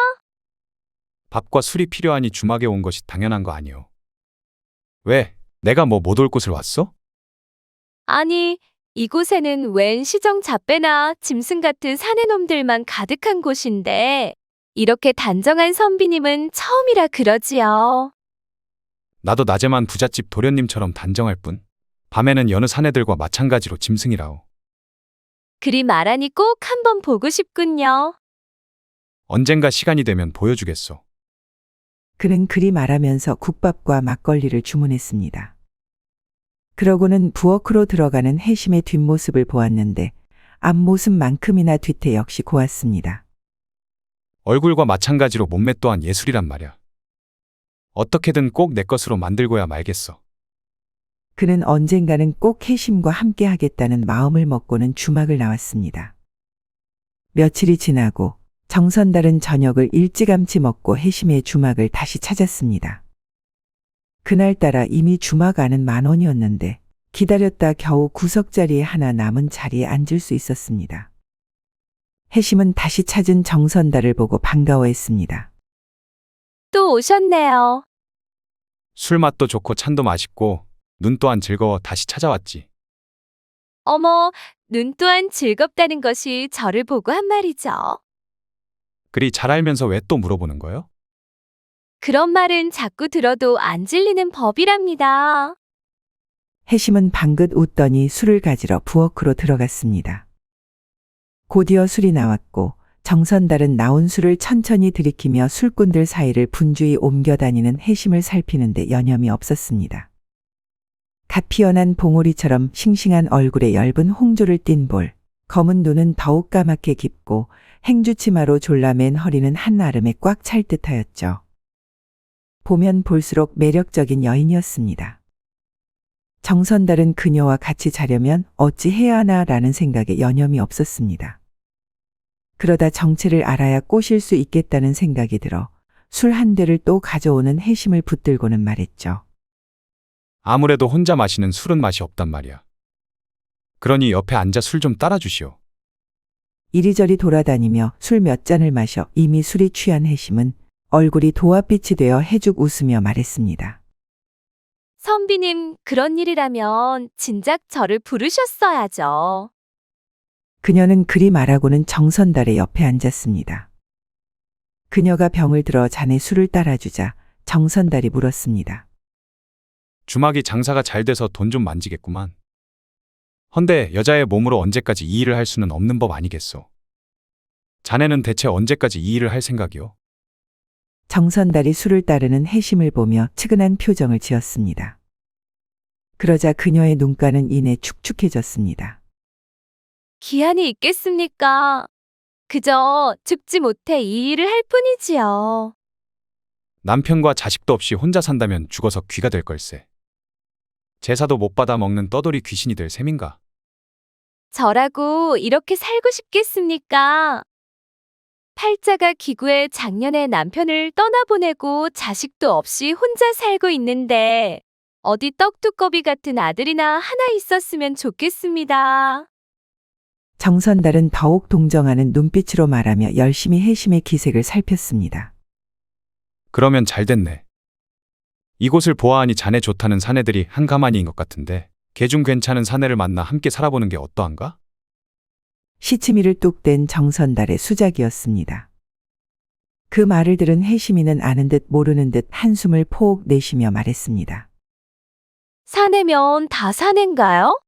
Speaker 5: 밥과 술이 필요하니 주막에 온 것이 당연한 거 아니오. 왜? 내가 뭐 못 올 곳을 왔어?
Speaker 6: 아니, 이곳에는 웬 시정 잡배나 짐승 같은 사내놈들만 가득한 곳인데 이렇게 단정한 선비님은 처음이라 그러지요.
Speaker 5: 나도 낮에만 부잣집 도련님처럼 단정할 뿐. 밤에는 여느 사내들과 마찬가지로 짐승이라오.
Speaker 6: 그리 말하니 꼭 한번 보고 싶군요.
Speaker 5: 언젠가 시간이 되면 보여주겠소.
Speaker 1: 그는 그리 말하면서 국밥과 막걸리를 주문했습니다. 그러고는 부엌으로 들어가는 혜심의 뒷모습을 보았는데 앞모습만큼이나 뒤태 역시 고왔습니다.
Speaker 5: 얼굴과 마찬가지로 몸매 또한 예술이란 말이야. 어떻게든 꼭 내 것으로 만들고야 말겠어.
Speaker 1: 그는 언젠가는 꼭 혜심과 함께 하겠다는 마음을 먹고는 주막을 나왔습니다. 며칠이 지나고 정선달은 저녁을 일찌감치 먹고 혜심의 주막을 다시 찾았습니다. 그날따라 이미 주막 안은 만원이었는데 기다렸다 겨우 구석자리에 하나 남은 자리에 앉을 수 있었습니다. 혜심은 다시 찾은 정선달을 보고 반가워했습니다.
Speaker 6: 또 오셨네요.
Speaker 5: 술 맛도 좋고 찬도 맛있고 눈 또한 즐거워 다시 찾아왔지.
Speaker 6: 어머, 눈 또한 즐겁다는 것이 저를 보고 한 말이죠.
Speaker 5: 그리 잘 알면서 왜 또 물어보는 거요?
Speaker 6: 그런 말은 자꾸 들어도 안 질리는 법이랍니다.
Speaker 1: 혜심은 방긋 웃더니 술을 가지러 부엌으로 들어갔습니다. 곧이어 술이 나왔고 정선달은 나온 술을 천천히 들이키며 술꾼들 사이를 분주히 옮겨다니는 혜심을 살피는데 여념이 없었습니다. 갓 피어난 봉오리처럼 싱싱한 얼굴에 엷은 홍조를 띤 볼, 검은 눈은 더욱 까맣게 깊고 행주치마로 졸라맨 허리는 한아름에 꽉 찰 듯하였죠. 보면 볼수록 매력적인 여인이었습니다. 정선달은 그녀와 같이 자려면 어찌 해야 하나라는 생각에 여념이 없었습니다. 그러다 정체를 알아야 꼬실 수 있겠다는 생각이 들어 술 한 대를 또 가져오는 혜심을 붙들고는 말했죠.
Speaker 5: 아무래도 혼자 마시는 술은 맛이 없단 말이야. 그러니 옆에 앉아 술 좀 따라주시오.
Speaker 1: 이리저리 돌아다니며 술 몇 잔을 마셔 이미 술이 취한 혜심은 얼굴이 도화빛이 되어 해죽 웃으며 말했습니다.
Speaker 6: 선비님, 그런 일이라면 진작 저를 부르셨어야죠.
Speaker 1: 그녀는 그리 말하고는 정선달의 옆에 앉았습니다. 그녀가 병을 들어 잔에 술을 따라주자 정선달이 물었습니다.
Speaker 5: 주막이 장사가 잘 돼서 돈 좀 만지겠구만. 헌데 여자의 몸으로 언제까지 이 일을 할 수는 없는 법 아니겠소. 자네는 대체 언제까지 이 일을 할 생각이오?
Speaker 1: 정선달이 술을 따르는 혜심을 보며 측은한 표정을 지었습니다. 그러자 그녀의 눈가는 이내 축축해졌습니다.
Speaker 6: 기한이 있겠습니까? 그저 죽지 못해 이 일을 할 뿐이지요.
Speaker 5: 남편과 자식도 없이 혼자 산다면 죽어서 귀가 될 걸세. 제사도 못 받아 먹는 떠돌이 귀신이 될 셈인가?
Speaker 6: 저라고 이렇게 살고 싶겠습니까? 팔자가 기구에 작년에 남편을 떠나보내고 자식도 없이 혼자 살고 있는데 어디 떡두꺼비 같은 아들이나 하나 있었으면 좋겠습니다.
Speaker 1: 정선달은 더욱 동정하는 눈빛으로 말하며 열심히 혜심의 기색을 살폈습니다.
Speaker 5: 그러면 잘 됐네. 이곳을 보아하니 자네 좋다는 사내들이 한가마니인 것 같은데 개 중 괜찮은 사내를 만나 함께 살아보는 게 어떠한가?
Speaker 1: 시치미를 뚝 뗀 정선달의 수작이었습니다. 그 말을 들은 혜심이는 아는 듯 모르는 듯 한숨을 포옥 내쉬며 말했습니다.
Speaker 6: 사내면 다 사내인가요?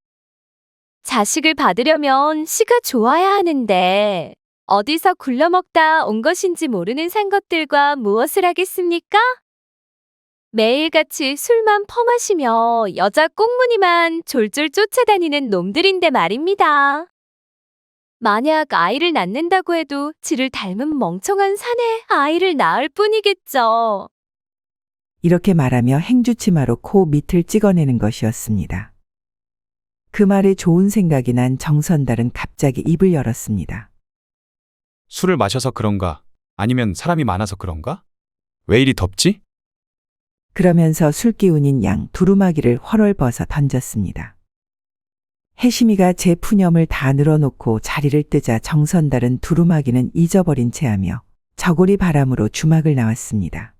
Speaker 6: 자식을 받으려면 씨가 좋아야 하는데 어디서 굴러먹다 온 것인지 모르는 산 것들과 무엇을 하겠습니까? 매일같이 술만 퍼마시며 여자 꽁무니만 졸졸 쫓아다니는 놈들인데 말입니다. 만약 아이를 낳는다고 해도 지를 닮은 멍청한 산에 아이를 낳을 뿐이겠죠.
Speaker 1: 이렇게 말하며 행주치마로 코 밑을 찍어내는 것이었습니다. 그 말에 좋은 생각이 난 정선달은 갑자기 입을 열었습니다.
Speaker 5: 술을 마셔서 그런가? 아니면 사람이 많아서 그런가? 왜 이리 덥지?
Speaker 1: 그러면서 술기운인 양 두루마기를 훨훨 벗어 던졌습니다. 해심이가 제 푸념을 다 늘어놓고 자리를 뜨자 정선달은 두루마기는 잊어버린 채하며 저고리 바람으로 주막을 나왔습니다.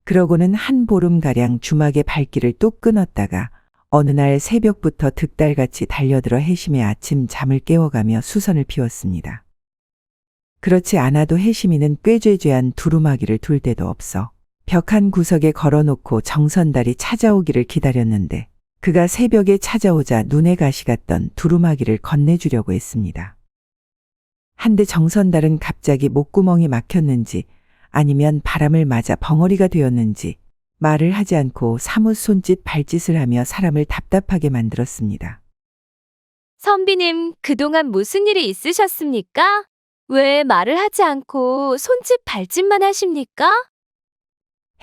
Speaker 1: 그러고는 한 보름가량 주막의 발길을 뚝 끊었다가 어느 날 새벽부터 득달같이 달려들어 해심의 아침 잠을 깨워가며 수선을 피웠습니다. 그렇지 않아도 해심이는 꾀죄죄한 두루마기를 둘 데도 없어 벽 한 구석에 걸어놓고 정선달이 찾아오기를 기다렸는데 그가 새벽에 찾아오자 눈에 가시 갔던 두루마기를 건네주려고 했습니다. 한데 정선달은 갑자기 목구멍이 막혔는지 아니면 바람을 맞아 벙어리가 되었는지 말을 하지 않고 사뭇 손짓 발짓을 하며 사람을 답답하게 만들었습니다.
Speaker 6: 선비님, 그동안 무슨 일이 있으셨습니까? 왜 말을 하지 않고 손짓 발짓만 하십니까?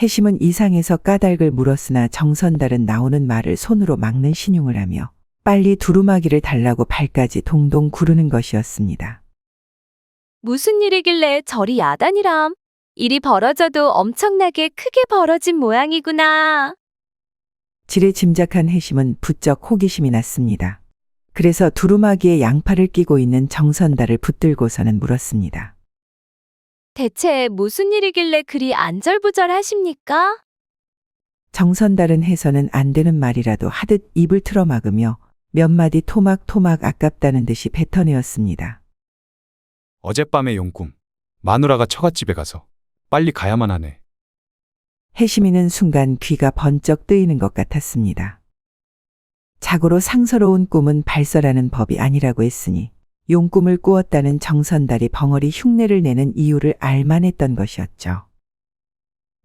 Speaker 1: 해심은 이상해서 까닭을 물었으나 정선달은 나오는 말을 손으로 막는 신용을 하며 빨리 두루마기를 달라고 발까지 동동 구르는 것이었습니다.
Speaker 6: 무슨 일이길래 저리 야단이람? 일이 벌어져도 엄청나게 크게 벌어진 모양이구나.
Speaker 1: 지레 짐작한 해심은 부쩍 호기심이 났습니다. 그래서 두루마기에 양팔을 끼고 있는 정선달을 붙들고서는 물었습니다.
Speaker 6: 대체 무슨 일이길래 그리 안절부절하십니까?
Speaker 1: 정선달은 해서는 안 되는 말이라도 하듯 입을 틀어막으며 몇 마디 토막토막 아깝다는 듯이 뱉어내었습니다.
Speaker 5: 어젯밤의 용꿈. 마누라가 처갓집에 가서 빨리 가야만 하네.
Speaker 1: 해심이는 순간 귀가 번쩍 뜨이는 것 같았습니다. 자고로 상서로운 꿈은 발설하는 법이 아니라고 했으니 용꿈을 꾸었다는 정선달이 벙어리 흉내를 내는 이유를 알만했던 것이었죠.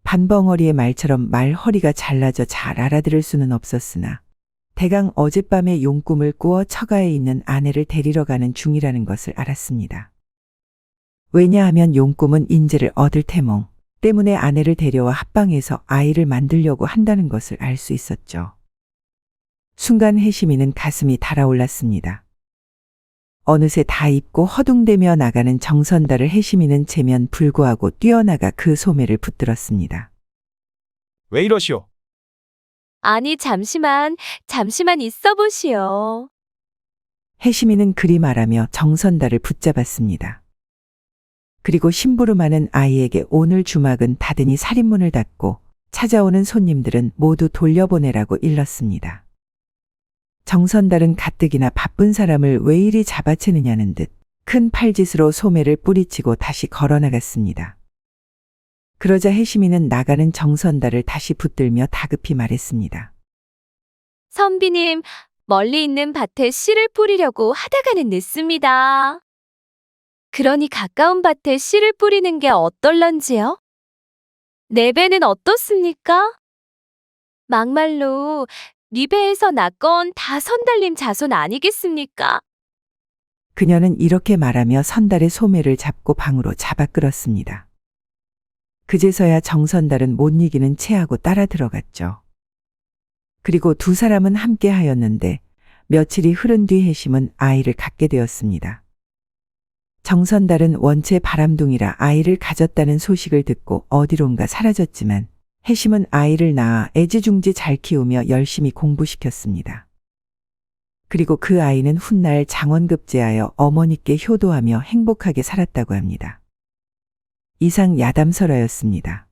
Speaker 1: 반벙어리의 말처럼 말 허리가 잘라져 잘 알아들을 수는 없었으나 대강 어젯밤에 용꿈을 꾸어 처가에 있는 아내를 데리러 가는 중이라는 것을 알았습니다. 왜냐하면 용꿈은 인재를 얻을 태몽 때문에 아내를 데려와 합방해서 아이를 만들려고 한다는 것을 알 수 있었죠. 순간 해심이는 가슴이 달아올랐습니다. 어느새 다 입고 허둥대며 나가는 정선달을 해심이는 제면 불구하고 뛰어나가 그 소매를 붙들었습니다.
Speaker 5: 왜 이러시오?
Speaker 6: 아니, 잠시만 있어 보시오.
Speaker 1: 해심이는 그리 말하며 정선달을 붙잡았습니다. 그리고 심부름하는 아이에게 오늘 주막은 닫으니 살인문을 닫고 찾아오는 손님들은 모두 돌려보내라고 일렀습니다. 정선달은 가뜩이나 바쁜 사람을 왜 이리 잡아채느냐는 듯 큰 팔짓으로 소매를 뿌리치고 다시 걸어나갔습니다. 그러자 해심이는 나가는 정선달을 다시 붙들며 다급히 말했습니다.
Speaker 6: 선비님, 멀리 있는 밭에 씨를 뿌리려고 하다가는 늦습니다. 그러니 가까운 밭에 씨를 뿌리는 게 어떨런지요? 내 배는 어떻습니까? 막말로 네 배에서 낳건 다 선달님 자손 아니겠습니까?
Speaker 1: 그녀는 이렇게 말하며 선달의 소매를 잡고 방으로 잡아 끌었습니다. 그제서야 정선달은 못 이기는 체하고 따라 들어갔죠. 그리고 두 사람은 함께 하였는데 며칠이 흐른 뒤 해심은 아이를 갖게 되었습니다. 정선달은 원체 바람둥이라 아이를 가졌다는 소식을 듣고 어디론가 사라졌지만 해심은 아이를 낳아 애지중지 잘 키우며 열심히 공부시켰습니다. 그리고 그 아이는 훗날 장원급제하여 어머니께 효도하며 행복하게 살았다고 합니다. 이상 야담설화였습니다.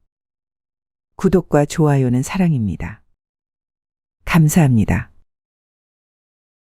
Speaker 1: 구독과 좋아요는 사랑입니다. 감사합니다.